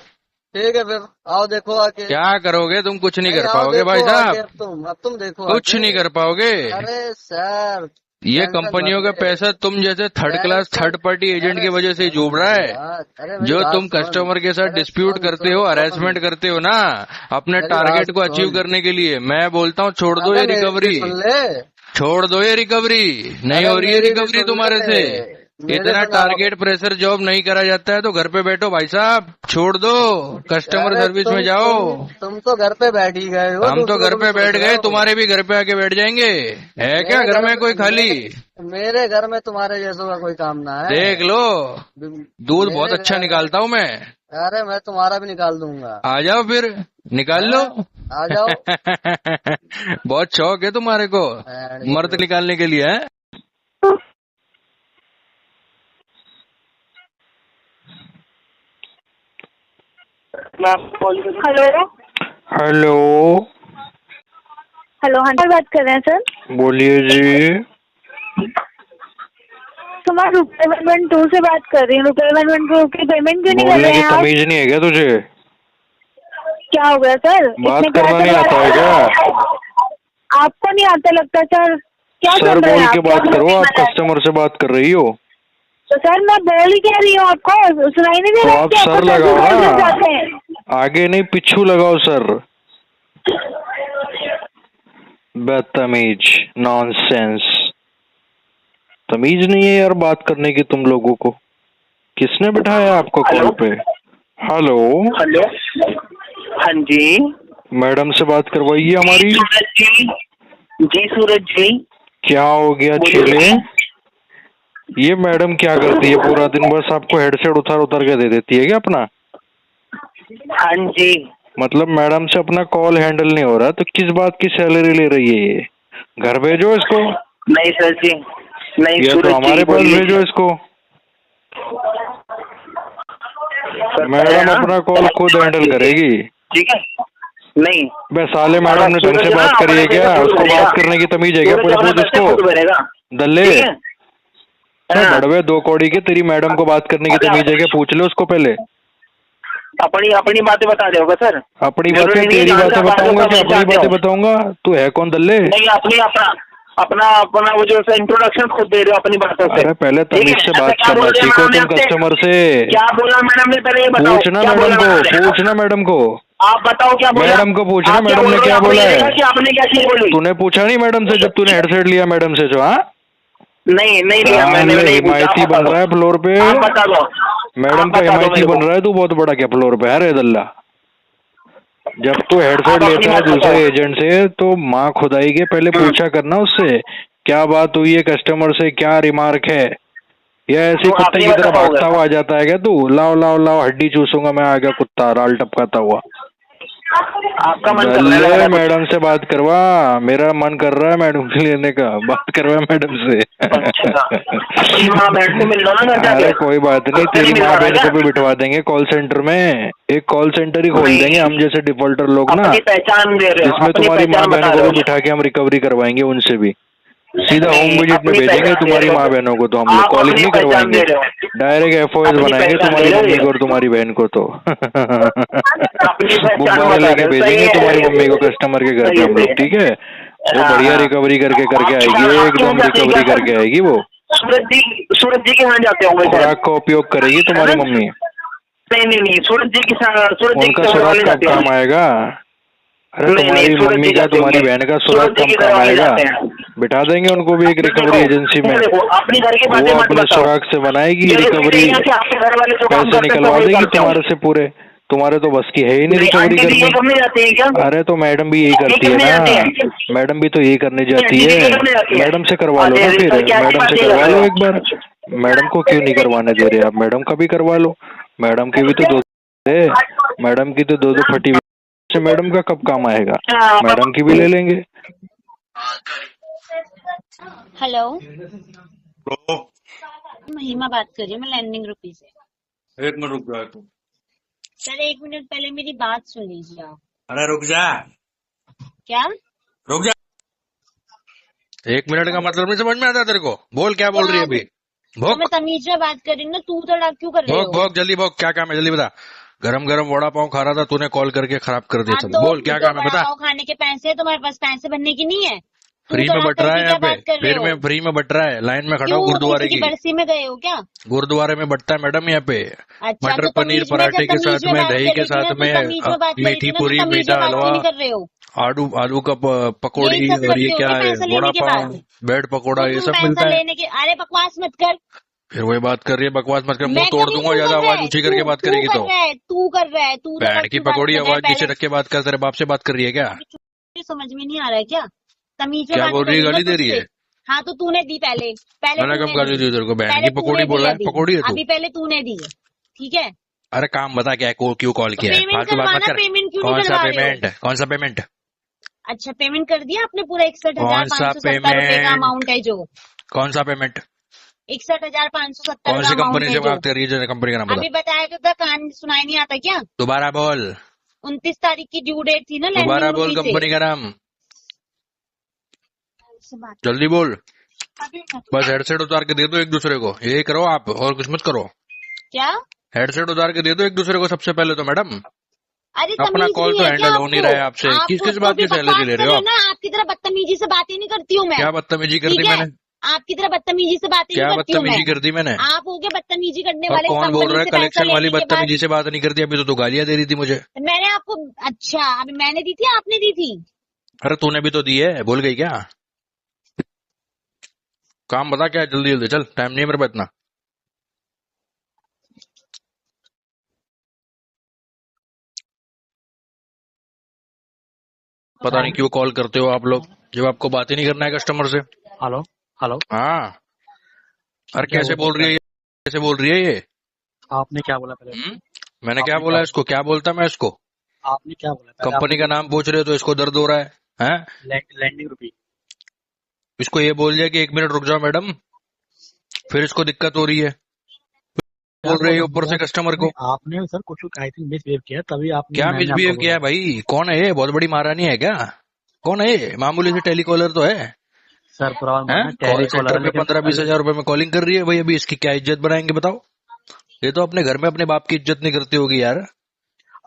ठीक है फिर आओ देखो आके। क्या करोगे तुम? कुछ नहीं कर आओ पाओगे देखो भाई आके, साहब, अब तुम देखो कुछ आके। नहीं कर पाओगे। अरे सर ये कंपनियों का पैसा तुम जैसे third class, third party agent की वजह से डूब रहा है। जो तुम कस्टमर के साथ डिस्प्यूट करते हो, हरेसमेंट करते हो ना अपने टारगेट को अचीव करने के लिए, मैं बोलता हूँ छोड़ दो ये रिकवरी, छोड़ दो ये रिकवरी। नहीं हो रही है रिकवरी तुम्हारे से। इतना टारगेट प्रेशर जॉब नहीं करा जाता है तो घर पे बैठो भाई साहब, छोड़ दो, कस्टमर सर्विस में जाओ। तुम तो घर पे बैठ ही गए हो। हम तो घर पे बैठ गए, तुम्हारे भी घर पे आके बैठ जाएंगे। है क्या घर में कोई खाली? मेरे घर में तुम्हारे जैसों का कोई काम ना है। देख लो, दूध बहुत अच्छा निकालता हूँ मैं। अरे मैं तुम्हारा भी निकाल दूंगा। आ जाओ फिर, निकाल लो। आ जाओ। बहुत शौक है तुम्हारे को मर्द निकालने के लिए, है? हेलो हेलो, हेलो, हाँ जी बात कर रहे हैं सर। बोलिए जी। तो मैं रुपए 112 से बात कर रही हूँ। रुपए 112 की पेमेंट क्यों नहीं कर बोलने रहे की हैं आप? तमीज नहीं है क्या तुझे? क्या हो गया सर? बात इतने करना पैसे नहीं आता है क्या? आपको नहीं आता लगता सर। क्या सर कर रहे बोल हैं के आप? बात करो, आप कस्टमर से बात कर रही हो। तो सर मैं बोल ही कह रही हूँ आपको, सुनाई नहीं दे तो रहा आप कि आपको सर लगाओ बोलना ना, चाहते हैं? आगे नहीं पिछू लगाओ सर। बदतमीज, नॉनसेंस। तमीज नहीं है यार बात करने की तुम लोगों को। किसने बिठाया आपको कॉल पे? हेलो हेलो, हाँ जी मैडम से बात करवाइए हमारी। सूरज जी, जी सूरज जी। क्या हो गया छेले? ये मैडम क्या करती है पूरा दिन? बस आपको हेडसेट उतार उतार के दे देती है क्या अपना? हाँ जी। मतलब मैडम से अपना कॉल हैंडल नहीं हो रहा तो किस बात की सैलरी ले रही है ये? घर भेजो इसको। नहीं सर जी, नहीं या सूरज तो हमारे पास बोलिए। भेजो इसको। सर, मैडम अपना कॉल खुद हैंडल करेगी। ठीक है। नहीं बे साले, मैडम ने ढंग से बात करी है क्या? उसको बात करने की तमीज है क्या? पूछ इसको दल्ले बड़वे दो कौड़ी के, तेरी मैडम को बात करने की तमीज है क्या? पूछ ले उसको पहले। अपनी अपनी बातें बता दोगे सर? अपनी बातें? तेरी बातें बताऊंगा क्या? अपनी बातें बताऊंगा? तू है कौन दल्ले? नहीं, अपनी अपना अपना अपना वो जो इंट्रोडक्शन खुद दे रहे हो अपनी बातों से। अरे पहले तमीज से बात करना सीखो तुम कस्टमर से। क्या बोला मैडम ने? पहले ये बताओ। पूछना मैडम को, पूछना मैडम को। आप बताओ क्या बोला? मैडम को पूछना मैडम ने क्या बोला है। आपने क्या चीज बोली? तूने पूछा नहीं मैडम से जब तूने हेडसेट लिया मैडम से जो? हाँ नहीं लिया मैंने, नहीं पूछा। हिमायती बन रहा है फ्लोर पे। आप बता दो। मैडम का हिमायती बन रहा है तू बहुत बड़ा क्या फ्लोर पे? अरे दल्ला, जब तू हेडसेट लेता है दूसरे एजेंट से तो माँ खुदाई के पहले पूछा करना उससे क्या बात हुई है कस्टमर से, क्या रिमार्क है। या ऐसे कुत्ते की तरह भागता हुआ आ जाता है क्या तू? लाओ लाओ लाओ हड्डी चूसूंगा मैं, आ गया कुत्ता राल टपकाता हुआ। आपका मन कर रहा है मैडम से बात करवा, मेरा मन कर रहा है मैडम से लेने का। बात करवा मैडम से। माँ बहन से मिल लो ना। अरे कोई बात नहीं, तेरी माँ बहन को भी बिठवा देंगे कॉल सेंटर में। एक कॉल सेंटर ही खोल देंगे हम जैसे डिफॉल्टर लोग ना, पहचान दे रहे हो, जिसमें तुम्हारी माँ बहनों को भी बिठा के हम रिकवरी करवाएंगे उनसे भी। सीधा होम विजिट में भेजेंगे तुम्हारी माँ बहनों को। तो हम लोग कॉलिंग नहीं करवाएंगे, डायरेक्ट FOS बनाएंगे तुम्हारी मम्मी को और तुम्हारी बहन को। तो गुब्बारे लेके भेजेंगे तुम्हारी मम्मी को कस्टमर के घर पे हम लोग, ठीक है? वो बढ़िया रिकवरी करके आएगी, एकदम रिकवरी करके आएगी वो। सूरज जी के यहाँ जाते होंगे। खुराक का उपयोग करेगी तुम्हारी मम्मी। नहीं सूरज जी के सूरज जी उनका सुराग कब काम आएगा? अरे तुम्हारी मम्मी का तुम्हारी बहन का सुराग कब काम आएगा? बिठा देंगे उनको भी एक रिकवरी एजेंसी में। अपनी घर की बातें वो अपने सुराग से बनाएगी रिकवरी, पैसे निकलवा देगी तुम्हारे से पूरे। तुम्हारे तो बस की है ही नहीं रिकवरी करनी। अरे तो मैडम भी यही करती है ना, मैडम भी तो यही करने जाती है। मैडम से करवा लो ना फिर, मैडम से करवा लो एक बार। मैडम को क्यों नहीं करवाने दे रहे आप? मैडम का भी करवा लो। मैडम की भी तो दो है, मैडम की तो दो फटी हुई। मैडम का कब काम आएगा? मैडम की भी ले लेंगे। हेलो, महिमा बात कर रही हूँ मैं लैंडिंग रुपी से। एक मिनट रुक जा तू। सर 1 मिनट पहले मेरी बात सुन लीजिए आप। अरे रुक जा, क्या रुक जा। 1 मिनट का मतलब नहीं समझ में आता तेरे को? बोल क्या बोल रही है अभी? भोग। मैं तमीज में बात कर रही हूँ ना, तू थोड़ा क्यों कर रही हो? भोग जल्दी भोग, क्या काम है जल्दी बता। गरम गरम वड़ा पाव खा रहा था, तूने कॉल करके खराब कर दिया। चल बोल क्या काम है बता। पाव खाने के पैसे है तुम्हारे पास, पैसे भरने की नहीं है? फ्री में बट रहा है यहाँ पे, फिर में फ्री में बट रहा है। लाइन में खड़ा हूँ गुरुद्वारे की। बरसी में गए हो क्या? गुरुद्वारे में बटता है मैडम यहाँ पे। अच्छा, मटर पनीर पराठे के साथ में, दही के साथ में, मीठी पूरी, मीठा हलवा, आलू का पकौड़ी, और ये क्या है वड़ा पाव, ब्रेड पकौड़ा, ये सब मिलता है। अरे बकवास मत कर। फिर वही बात कर रही है, बकवास मत कर। मुंह तोड़ दूंगा ज्यादा आवाज ऊंची करके बात करेगी तो। तू कर रहा है, तू बैंड की पकौड़ी आवाज नीचे रख के बात कर। तेरे बाप से बात कर रही है क्या? समझ में नहीं आ रहा है क्या? तमीज क्या बोल रही है? गाली दे रही है? हाँ तो तूने दी पहले मैंने कब गाली दी तेरे को? बैंड की पकौड़ी बोला है? पकौड़ी है तू? अभी पहले तूने दी है, ठीक है? अरे काम बता क्या है, क्यों कॉल किया है? पेमेंट फालतू बात मत करवाना, कर। पेमेंट क्यों कौन नहीं सा करवा रहे हो? पेमेंट? कौन सा पेमेंट? अच्छा पेमेंट कर दिया आपने पूरा कौन सा 61,570 रुपए का पेमेंट? अमाउंट है जो कौन सा पेमेंट? 61,570 कौन का सी अमाउंट कंपनी है से जो बात कर रही है? जो कंपनी का नाम अभी बता। बताया तो था, कान सुनाई नहीं आता क्या? दोबारा बोल, 29 तारीख की ड्यू डेट थी ना दोबारा लैंडिंग बोल रुपी कंपनी का नाम, जल्दी बोल। बस हेडसेट उतार के दे दो एक दूसरे को, यही करो आप, और कुछ मत करो। क्या? हेडसेट उतार के दे दो एक दूसरे को सबसे पहले तो मैडम। अरे अपना तमीज कॉल नहीं तो है क्या हैंडल हो नहीं रहा है आपसे। आपको? किस किस आपको बात भी की सैलरी ले रहे हो आप? ना आपकी तरह बदतमीजी से बातें नहीं करती हूँ मैं। क्या बदतमीजी कर दी ठीक है? मैंने? आपकी तरह बदतमीजी से बातें क्या नहीं करती हूँ बदतमीजी मैं। कर दी मैंने? आप हो गए बदतमीजी करने और वाले। कौन बोल रहा है कंपनी से पैसा कलेक्शन वाली लेने के बाद बदतमीजी से बात नहीं करती? अभी तो तू गालियां दे रही थी मुझे। मैंने आपको, अच्छा अभी मैंने दी थी आपने दी थी? अरे तूने भी तो दी है, भूल गई क्या? काम बता क्या है, जल्दी जल्दी चल, टाइम नहीं है मेरे पास इतना। पता नहीं क्यों कॉल करते हो आप लोग, जब आपको बात ही नहीं करना है कस्टमर से। Hello hello. हाँ, अरे कैसे बोल रही है ये? कैसे बोल रही है ये? आपने क्या बोला पहले? मैंने क्या बोला इसको? क्या बोलता मैं इसको? आपने क्या बोला? कंपनी का नाम पूछ रहे हो तो इसको दर्द हो रहा है, हैं? लैंडिंग रुपी। इसको ये बोल दिया कि 1 मिनट रुक जाओ मैडम, फिर इसको दिक्कत हो रही है, बोल रही है ऊपर से कस्टमर को। आपने सर कुछ आई थिंक मिसबिहेव किया, तभी आपने। क्या मिसबिहेव किया है भाई? कौन है ये? बहुत बड़ी महारानी है क्या? कौन है ये? मामूली से टेलीकॉलर तो है सर। कॉल सेंटर में 15-20 हजार रुपए में कॉलिंग कर रही है भाई। अभी इसकी क्या इज्जत बनाएंगे बताओ? ये तो अपने घर में अपने बाप की इज्जत नहीं करती होगी यार।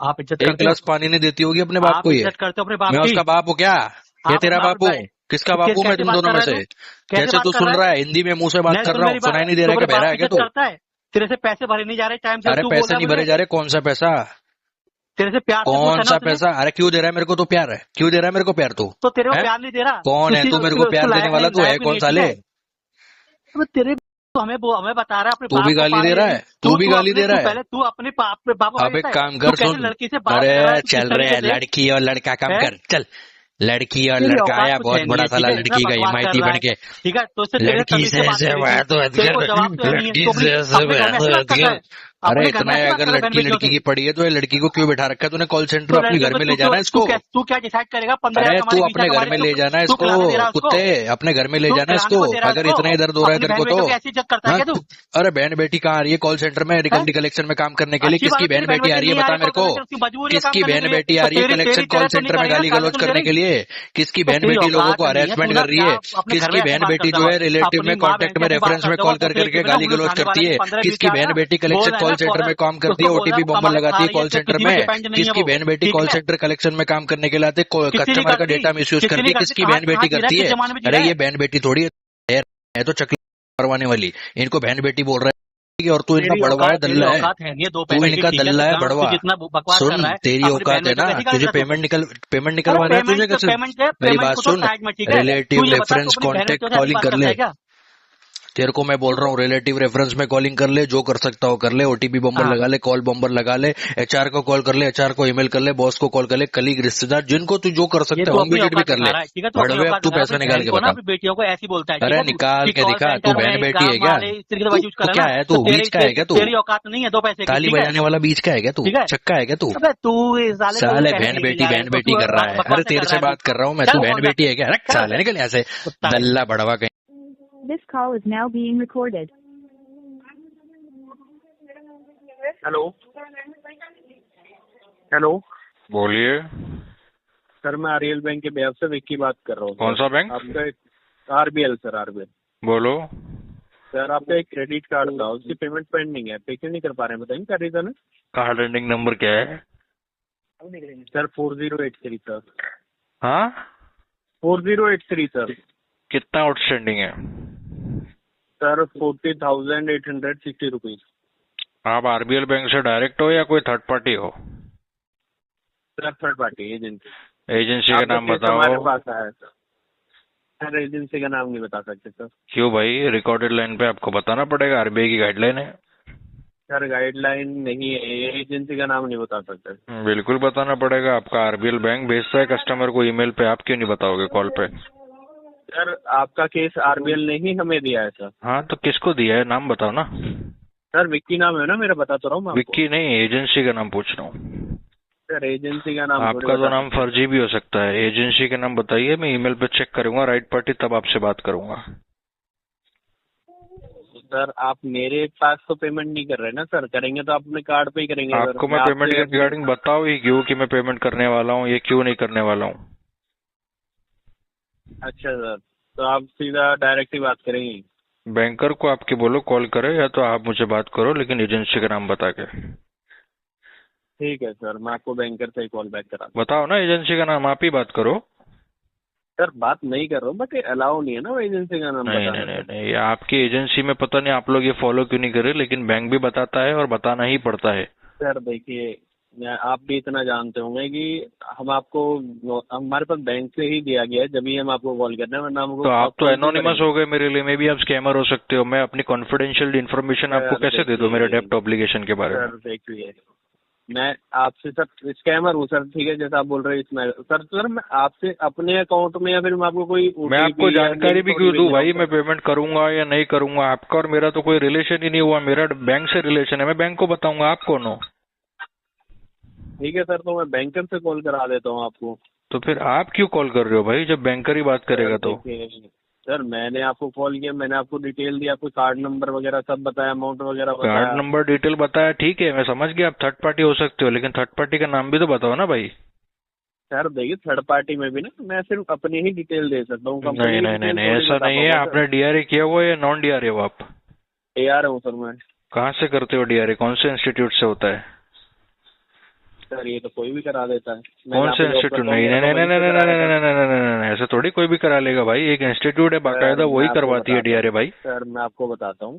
आप इज्जत एक गिलास पानी नहीं देती होगी अपने बाप को। ये करते हो अपने बाप मैं की? उसका बाप हूँ क्या? ये तेरा बाप हूँ? किसका बाप हूँ मैं तुम दोनों में से? कैसे तू सुन रहा है? हिंदी में मुंह से बात कर रहा हूँ, सुनाई नहीं दे रहा है? बहरा है क्या तू? तेरे से पैसे भरे नहीं जा रहे टाइम से। अरे पैसे नहीं भरे जा रहे? कौन सा पैसा? तेरे से प्यार कौन सा पैसा? अरे क्यों दे रहा है मेरे को? तो प्यार है, क्यों दे रहा है मेरे को प्यार? तू तो तेरे को प्यार नहीं दे रहा। कौन है तू? मेरे को प्यार देने वाला तू है कौन साले? तेरे हमें बता रहा है तू भी गाली दे रहा है? तू भी गाली दे रहा है? पहले तू अपने बाप। अब एक काम कर, सुन। लड़की से बात अरे चल रहे हैं, लड़की और लड़का काम कर, चल। लड़की और लड़का आया, बहुत बड़ा साला लड़की का हिमायती बन के। ठीक है, तो लड़की से ऐसे बात लड़की से ऐसे बात। अरे इतना है, अगर लड़की की पड़ी है तो ये लड़की को क्यों बैठा रखा है तूने कॉल सेंटर? अपने घर में ले जाना इसको। तू क्या डिसाइड करेगा? अरे तू अपने घर में ले जाना इसको, कुत्ते अपने घर में ले जाना इसको। अगर इतना ही दर्द हो रहा है तेरे को तो। अरे बहन बेटी कहाँ आ रही है कॉल सेंटर में रिकवरी कलेक्शन में काम करने के लिए? किसकी बहन बेटी आ रही है बता मेरे को? किसकी बहन बेटी आ रही है कलेक्शन कॉल सेंटर में गाली गलौज करने के लिए? किसकी बहन बेटी लोगों को हरेसमेंट कर रही है? किसकी बहन बेटी जो है रिलेटिव में कॉन्टेक्ट में रेफरेंस में कॉल करके गाली गलौज करती है? किसकी बहन बेटी कलेक्शन कॉल सेंटर में काम करती है, ओटीपी बॉम्बर लगाती है कॉल सेंटर में? किसकी बहन बेटी कॉल सेंटर कलेक्शन में काम करने के लिए आते कस्टमर का डेटा मिसयूज करती है? किसकी बहन बेटी करती है? अरे ये बहन बेटी थोड़ी है तो चकली करवाने वाली, इनको बहन बेटी बोल रहा है। और तू इनका बड़वा है, दल्ला है तू, इनका दल्ला है बड़वा। सुन, तेरी औकात है ना, तुझे पेमेंट निकलवाना है तुझे कैसे? मेरी बात सुन, रिलेटिव रेफरेंस कॉन्टेक्ट कॉलिंग कर ले। तेरे को मैं बोल रहा हूँ रिलेटिव रेफरेंस में कॉलिंग कर ले, जो कर सकता हो कर ले, ओटीपी बम्बर लगा ले, कॉल बम्बर लगा ले, एचआर को कॉल कर ले, एचआर को ईमेल कर ले, बॉस को कॉल कर ले, कलीग रिश्तेदार जिनको तू जो कर सकता है इमीडिएट भी कर ले। बड़वे अब तू पैसा निकाल के बता। बेटियों को ऐसी बोलता है। अरे निकाल के दिखा, तू बहन बेटी है क्या? तू क्या है? तू बीच का है क्या? तू तेरी औकात नहीं है 2 पैसे की। ताली बजाने वाला बीच का है क्या? तू चक्का है क्या? तू साले बहन बेटी कर रहा है। अरे तेरे से बात कर रहा हूँ मैं, तू बहन बेटी है क्या? साले निकल यहाँ से, दल्ला बड़वा कहीं। This call is now being recorded. Hello hello, बोलिए सर मैं आरबीएल बैंक के बेहद से विक्की बात कर रहा हूँ। कौन सा बैंक? आपका आरबीएल सर, आरबीएल। बोलो सर, आपका एक क्रेडिट कार्ड था, उसकी पेमेंट पेंडिंग है, पे क्यों नहीं कर पा रहे हैं? बताएंगे क्या रीजन है? कार्ड एंडिंग नंबर क्या है? Sir 4083 sir. हाँ 4083 सर। कितना आउटस्टैंडिंग है? Sir 40,860 rupees. आप आरबीएल बैंक से डायरेक्ट हो या कोई थर्ड पार्टी हो? Sir third party agency. Agency का नाम बताओ। हमारे पास आया सर, एजेंसी का नाम नहीं बता सकते सर। क्यों भाई? रिकॉर्डेड लाइन पे आपको बताना पड़ेगा, आरबीआई की गाइडलाइन है। सर गाइडलाइन नहीं है, एजेंसी का नाम नहीं बता सकते। बिल्कुल बताना पड़ेगा। आपका आरबीएल बैंक भेजता है कस्टमर को ईमेल पे, आप क्यों नहीं बताओगे कॉल पे? सर आपका केस आरबीएल ने ही हमें दिया है सर। हाँ तो किसको दिया है, नाम बताओ ना। सर विक्की नाम है ना मेरा, बता तो रहा हूँ मैं आपको। विक्की नहीं, एजेंसी का नाम पूछ रहा हूँ। सर एजेंसी का नाम थोड़ी आपका तो बता नाम फर्जी भी हो सकता है। एजेंसी का नाम बताइए, मैं ईमेल पे चेक करूंगा राइट पार्टी, तब आपसे बात करूंगा। सर आप मेरे पास तो पेमेंट नहीं कर रहे ना सर, करेंगे तो आप अपने कार्ड पे ही करेंगे सर। आपको मैं पेमेंट के रिगार्डिंग बताऊँ ही क्यों कि मैं पेमेंट करने वाला हूँ, ये क्यों नहीं करने वाला हूँ। अच्छा सर, तो आप सीधा डायरेक्ट ही बात करेंगे? बैंकर को आपके बोलो कॉल करे, या तो आप मुझे बात करो, लेकिन एजेंसी का नाम बता के। ठीक है सर, मैं आपको बैंकर से ही कॉल बैक करा। बताओ ना एजेंसी का नाम, आप ही बात करो। सर बात नहीं कर रहा हूँ, बट अलाउ नहीं है ना वो एजेंसी का नाम नहीं बताना। नहीं नहीं नहीं, आपकी एजेंसी में पता नहीं आप लोग ये फॉलो क्यों नहीं कर रहे, लेकिन बैंक भी बताता है और बताना ही पड़ता है। सर देखिए, आप भी इतना जानते होंगे कि हम आपको, हमारे पास बैंक से ही दिया गया है, जब ही हम आपको कॉल करते हैं, वरना हमको। तो आप तो एनोनिमस हो गए मेरे लिए, मे भी आप स्कैमर हो सकते हो। मैं अपनी कॉन्फिडेंशियल इन्फॉर्मेशन आपको कैसे दे दूं मेरे डेब्ट ऑब्लिगेशन के बारे में। सर देखिए, मैं आपसे सर स्कैमर हूँ सर, ठीक है, जैसा आप बोल रहे हैं इसमें सर मैं आपसे अपने अकाउंट में या फिर मैं आपको कोई मैं आपको जानकारी भी क्यों दूं भाई, मैं पेमेंट करूंगा या नहीं करूंगा। आपका और मेरा तो कोई रिलेशन ही नहीं हुआ, मेरा बैंक से रिलेशन है, मैं बैंक को बताऊंगा। आप कौन हो? ठीक है सर, तो मैं बैंकर से कॉल करा देता हूँ आपको। तो फिर आप क्यों कॉल कर रहे हो भाई, जब बैंकर ही बात करेगा तो? सर मैंने आपको कॉल किया, मैंने आपको डिटेल दिया, आपको कार्ड नंबर वगैरह सब बताया, अमाउंट वगैरह बताया। कार्ड नंबर डिटेल बताया, ठीक है, मैं समझ गया आप थर्ड पार्टी हो सकते हो, लेकिन थर्ड पार्टी का नाम भी तो बताओ ना भाई। सर देखिए, थर्ड पार्टी में भी ना मैं सिर्फ अपनी ही डिटेल दे सकता हूँ। नहीं नहीं नहीं नहीं, ऐसा नहीं है। आपने डीआरए किया हुआ है या नॉन डीआरए हो आप? डीआरए हूँ सर मैं। कहाँ से करते हो डीआरए, कौन से इंस्टीट्यूट से होता है? सर ये तो कोई भी करा देता है। कौन से इंस्टीट्यूट? नहीं नहीं नहीं नहीं नहीं नहीं, ऐसा थोड़ी कोई भी करा लेगा भाई, एक इंस्टीट्यूट है बाकायदा, वही करवाती है डीआरए भाई। सर मैं आपको बताता हूँ,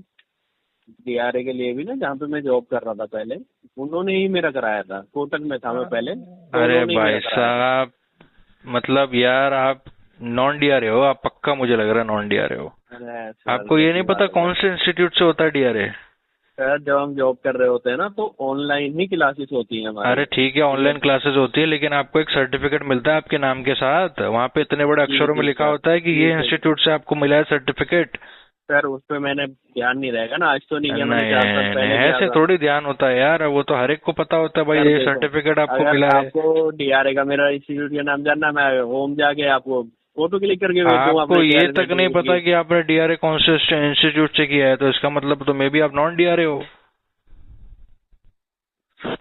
डीआरए के लिए भी ना, जहाँ पे मैं जॉब कर रहा था पहले, उन्होंने ही मेरा कराया था। कोटक में था मैं पहले। अरे भाई साहब, मतलब यार आप नॉन डीआरए हो, आप पक्का, मुझे लग रहा है नॉन डीआरए हो। आपको ये नहीं पता कौन से इंस्टीट्यूट से होता है डीआरए? सर जब हम जॉब कर रहे होते हैं ना, तो ऑनलाइन ही क्लासेस होती हैं हमारी। अरे ठीक है, ऑनलाइन क्लासेस होती है, लेकिन आपको एक सर्टिफिकेट मिलता है आपके नाम के साथ, वहाँ पे इतने बड़े अक्षरों में लिखा होता है कि ये इंस्टीट्यूट से आपको मिला है सर्टिफिकेट। सर उस पे मैंने ध्यान नहीं रहेगा ना, आज तो नहीं किया मैंने, नहीं 4 साल पहले ऐसे थोड़ी ध्यान होता है यार, वो तो हर एक को पता होता है भाई, ये सर्टिफिकेट आपको मिला है। आपको डीआरए का मेरा इंस्टीट्यूट का नाम जानना, मैं होम जाके आपको फोटो क्लिक करके भेज दूँ। आपको ये तक नहीं पता कि आपने डीआरए कौन से इंस्टीट्यूट से किया है, तो इसका मतलब तो मे बी आप नॉन डीआरए हो।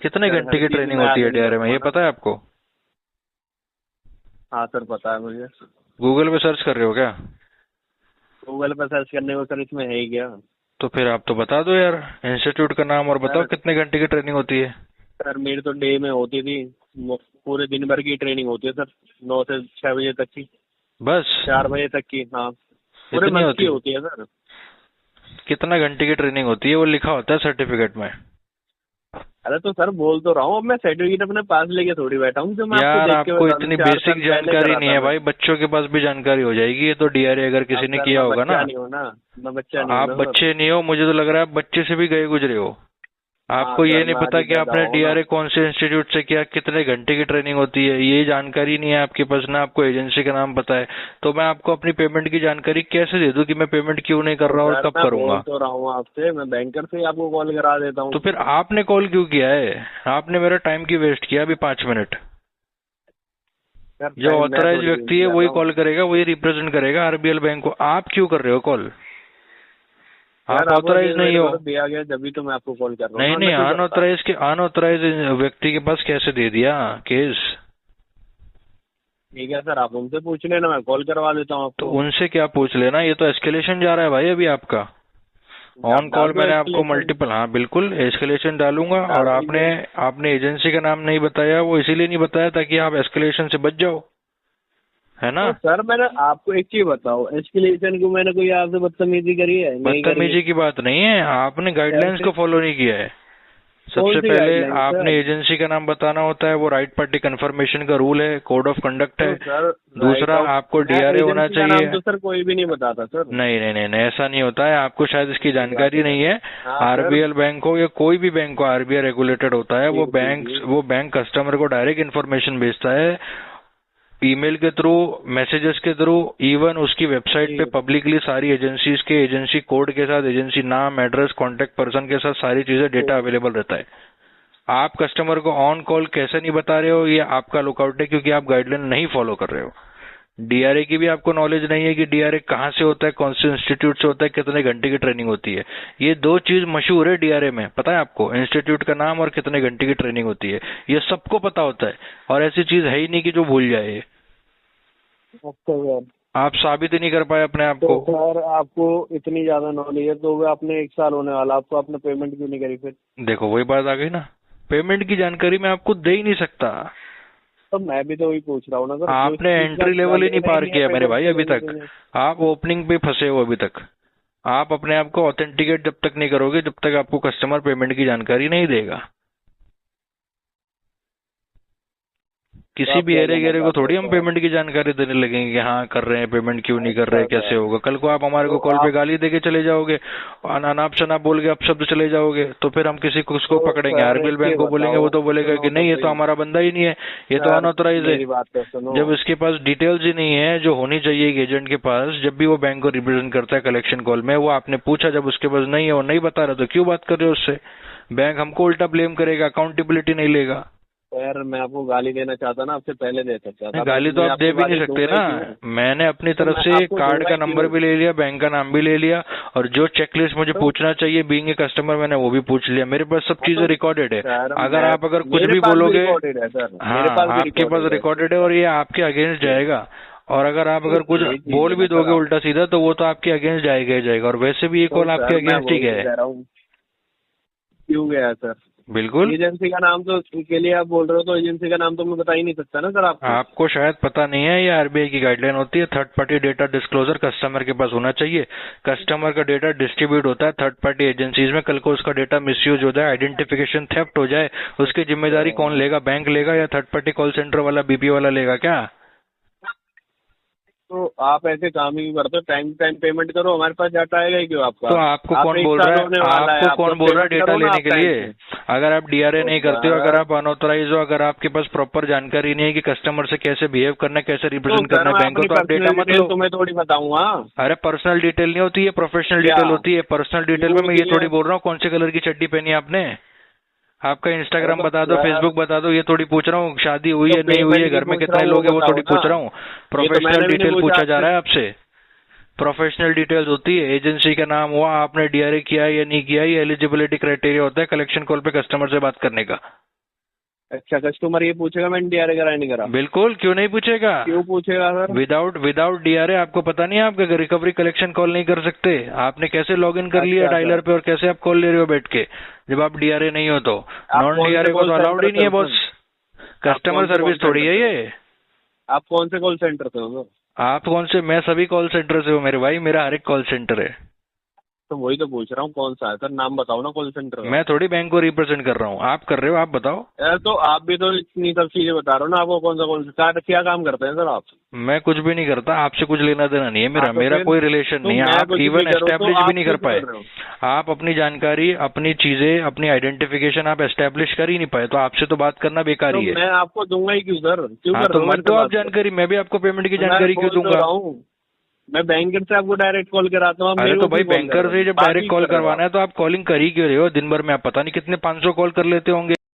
कितने घंटे की ट्रेनिंग होती है डीआरए में, ये पता है आपको? हाँ सर पता है मुझे। गूगल पे सर्च कर रहे हो क्या? गूगल पे सर्च करने को सर इसमें है ही क्या? तो फिर आप तो बता दो यार इंस्टीट्यूट का नाम, और बताओ कितने घंटे की ट्रेनिंग होती है। सर मेरी तो डे में होती थी, पूरे दिन भर की ट्रेनिंग होती है सर, 9 से 6 बजे तक की। बस 4 बजे तक की, हाँ पूरे इतनी मंथ की होती है सर। कितना घंटे की ट्रेनिंग होती है वो लिखा होता है सर्टिफिकेट में। अरे तो सर बोल तो रहा हूँ, अब मैं सर्टिफिकेट अपने पास लेके थोड़ी बैठा हूँ जो मैं यार आपको इतनी बेसिक जानकारी नहीं है भाई, बच्चों के पास भी जानकारी हो जाएगी। ये तो डीआरए अगर किसी ने किया होगा ना, मैं बच्चा नहीं आप बच्चे नहीं हो, मुझे तो लग रहा है आप बच्चे से भी गए गुजरे हो। आपको ये नहीं पता कि आपने डीआरए कौन से इंस्टीट्यूट से किया, कितने घंटे की ट्रेनिंग होती है, ये जानकारी नहीं है आपके पास, ना आपको एजेंसी का नाम पता है। तो मैं आपको अपनी पेमेंट की जानकारी कैसे दे दूं कि मैं पेमेंट क्यों नहीं कर रहा और कब करूंगा? तो रहा हूँ आपसे, मैं बैंकर से आपको कॉल करा देता हूँ। तो फिर आपने कॉल क्यों किया है? आपने मेरा टाइम की वेस्ट किया अभी 5 मिनट। जो ऑथराइज व्यक्ति है वही कॉल करेगा, वही रिप्रेजेंट करेगा आरबीएल बैंक को। आप क्यों कर रहे हो कॉल? आप ऑथराइज नहीं हो। दिया गया जब भी तो मैं आपको कॉल कर रहा हूँ। नहीं अनऑथराइज व्यक्ति के पास कैसे दे दिया केस? ठीक है सर, आप उनसे पूछ लेना, मैं कॉल करवा देता हूँ आपको। तो उनसे क्या पूछ लेना, ये तो एस्केलेशन जा रहा है भाई अभी आपका। ऑन कॉल मैंने आपको मल्टीपल, हाँ बिल्कुल एस्केलेशन डालूंगा। और आपने एजेंसी का नाम नहीं बताया, वो इसीलिए नहीं बताया ताकि आप एस्केलेशन से बच जाओ, है ना? तो सर मैंने आपको एक चीज बताओ, एस्केलेशन को मैंने कोई आपसे बदतमीजी करी है? बदतमीजी की बात नहीं है, आपने गाइडलाइंस को फॉलो नहीं किया है। सबसे पहले आपने एजेंसी का नाम बताना होता है, वो राइट पार्टी कंफर्मेशन का रूल है, कोड ऑफ कंडक्ट है। दूसरा आपको डीआरए होना चाहिए। तो सर कोई भी नहीं बताता सर। नहीं नहीं नहीं ऐसा नहीं होता है, आपको शायद इसकी जानकारी नहीं है। आरबीएल बैंक हो या कोई भी बैंक हो, आरबीआई रेगुलेटेड होता है। वो बैंक कस्टमर को डायरेक्ट इन्फॉर्मेशन भेजता है ईमेल के थ्रू, मैसेजेस के थ्रू, इवन उसकी वेबसाइट पे पब्लिकली सारी एजेंसीज के एजेंसी कोड के साथ, एजेंसी नाम, एड्रेस, कांटेक्ट पर्सन के साथ सारी चीजें, डेटा अवेलेबल रहता है। आप कस्टमर को ऑन कॉल कैसे नहीं बता रहे हो, ये आपका लुकआउट है, क्योंकि आप गाइडलाइन नहीं फॉलो कर रहे हो। डीआरए की भी आपको नॉलेज नहीं है कि डीआरए कहाँ से होता है, कौन से इंस्टीट्यूट से होता है, कितने घंटे की ट्रेनिंग होती है। ये दो चीज मशहूर है डीआरए में, पता है आपको, इंस्टीट्यूट का नाम और कितने घंटे की ट्रेनिंग होती है, ये सबको पता होता है। और ऐसी चीज है ही नहीं कि जो भूल जाए। आप साबित ही नहीं कर पाए अपने आप को। सर आपको इतनी ज्यादा नॉलेज है तो आपने 1 साल होने वाला, आपको आपने पेमेंट क्यों नहीं करी फिर? देखो वही बात आ गई ना, पेमेंट की जानकारी मैं आपको दे ही नहीं सकता। तो मैं भी तो वही पूछ रहा हूँ ना सर। आपने एंट्री लेवल ही नहीं पार किया मेरे भाई अभी तक। आप ओपनिंग पे फंसे हो अभी तक। आप अपने आप को ऑथेंटिकेट जब तक नहीं करोगे, जब तक आपको कस्टमर पेमेंट की जानकारी नहीं देगा। किसी भी एरिया गेरे को थोड़ी हम पेमेंट की जानकारी देने लगेंगे कि हाँ कर रहे हैं पेमेंट, क्यों नहीं कर रहे, कैसे होगा। कल को आप हमारे को कॉल पे गाली देके चले जाओगे, अनाप शनाप बोल के अपशब्द चले जाओगे, तो फिर हम किसी को उसको पकड़ेंगे, आरबीएल बैंक को बोलेंगे, वो तो बोलेगा कि नहीं ये तो हमारा बंदा ही नहीं है, ये तो अनऑथराइज है। जब इसके पास डिटेल्स ही नहीं है जो होनी चाहिए एक एजेंट के पास, जब भी वो बैंक को रिप्रेजेंट करता है कलेक्शन कॉल में, वो आपने पूछा, जब उसके पास नहीं है, वो नहीं बता रहा, तो क्यों बात कर रहे हो उससे? बैंक हमको उल्टा ब्लेम करेगा, अकाउंटेबिलिटी नहीं लेगा। यार मैं आपको गाली देना चाहता ना, आपसे पहले दे सकता था। गाली तो आप दे भी नहीं सकते ना। मैंने अपनी तरफ से कार्ड का नंबर भी ले लिया, बैंक का नाम भी ले लिया, और जो चेकलिस्ट मुझे पूछना चाहिए बीइंग ए कस्टमर मैंने वो भी पूछ लिया। मेरे पास सब चीजें रिकॉर्डेड है। अगर कुछ भी बोलोगे, हाँ आपके पास रिकॉर्डेड है और ये आपके अगेंस्ट जाएगा। और अगर कुछ बोल भी दोगे उल्टा सीधा तो वो तो आपके अगेंस्ट जाएगा ही जाएगा। और वैसे भी ये कॉल आपके अगेंस्ट ही गया है। क्यों गया सर? बिल्कुल। एजेंसी का नाम तो के लिए आप बोल रहे हो, तो एजेंसी का नाम तो मैं बता ही नहीं सकता ना सर आपको। आपको शायद पता नहीं है, ये आरबीआई की गाइडलाइन होती है, third party data disclosure customer के पास होना चाहिए। कस्टमर का डेटा डिस्ट्रीब्यूट होता है थर्ड पार्टी एजेंसीज में। कल को उसका डेटा मिसयूज हो जाए, आइडेंटिफिकेशन थेफ्ट हो जाए, उसकी जिम्मेदारी कौन लेगा? बैंक लेगा या थर्ड पार्टी कॉल सेंटर वाला, बीपीओ वाला लेगा क्या? तो आप ऐसे काम ही करते हो, टाइम पेमेंट करो, हमारे पास डाटा आएगा ही क्यों आपका? तो आपको कौन बोल रहा है, आपको कौन बोल रहा है डेटा लेने के लिए? अगर आप डीआरए नहीं करते हो, अगर आप अनऑथराइज हो, अगर आपके पास प्रॉपर जानकारी नहीं है कि कस्टमर से कैसे बिहेव करना है, कैसे रिप्रेजेंट करना है बैंक को, तो आप डेटा मत लो। तुम्हें थोड़ी बताऊंगा। अरे पर्सनल डिटेल नहीं होती है, प्रोफेशनल डिटेल होती है। पर्सनल डिटेल में मैं ये थोड़ी बोल रहा हूँ कौन से कलर की चड्डी पहनी है आपने, आपका इंस्टाग्राम बता दो, फेसबुक बता दो, ये थोड़ी पूछ रहा हूँ। शादी हुई है नहीं हुई है, घर में कितने लोग हैं, वो थोड़ी पूछ रहा हूँ। प्रोफेशनल डिटेल पूछा जा रहा है आपसे। प्रोफेशनल डिटेल्स होती है, एजेंसी का नाम हुआ, आपने डीआरए किया या नहीं किया, ये एलिजिबिलिटी क्राइटेरिया होता है कलेक्शन कॉल पे कस्टमर से बात करने का। अच्छा, कस्टमर ये पूछेगा मैंने डीआरए कराया नहीं करा? बिल्कुल, क्यों नहीं पूछेगा? क्यों पूछेगा सर? विदाउट डीआरए आपको पता नहीं है आप रिकवरी कलेक्शन कॉल नहीं कर सकते। आपने कैसे लॉग इन कर लिया डायलर पे और कैसे आप कॉल ले रहे हो बैठ के, जब आप डीआरए नहीं हो तो? नॉन डीआरए को तो अलाउड ही नहीं है बॉस, कस्टमर सर्विस थोड़ी है ये। आप कौन से कॉल सेंटर से हो? आप कौन से? मैं सभी कॉल सेंटर से हूँ मेरे भाई, मेरा हर एक कॉल सेंटर है। तो वही तो पूछ रहा हूँ कौन सा है सर, नाम बताओ ना कॉल सेंटर का। मैं थोड़ी बैंक को रिप्रेजेंट कर रहा हूँ, आप कर रहे हो, आप बताओ। यार तो आप भी तो इतनी सब चीजें बता रहे हो ना, आपको कौन सा क्या काम करते हैं सर आप? मैं कुछ भी नहीं करता, आपसे कुछ लेना देना नहीं है मेरा कोई रिलेशन नहीं है। आप इवन एस्टेब्लिश भी नहीं कर पाए, आप अपनी जानकारी, अपनी चीजें, अपनी आइडेंटिफिकेशन आप एस्टेब्लिश कर ही नहीं पाए, तो आपसे तो बात करना बेकार ही है। मैं आपको दूंगा ही क्यों सर? तो मत दो आप जानकारी, मैं भी आपको पेमेंट की जानकारी क्यों दूंगा? मैं बैंकर से आपको डायरेक्ट कॉल कराता हूँ। अरे तो भाई बैंकर से जब डायरेक्ट कॉल करवाना है तो आप कॉलिंग कर ही क्यों रहे हो? दिन भर में आप पता नहीं कितने 500 कॉल कर लेते होंगे।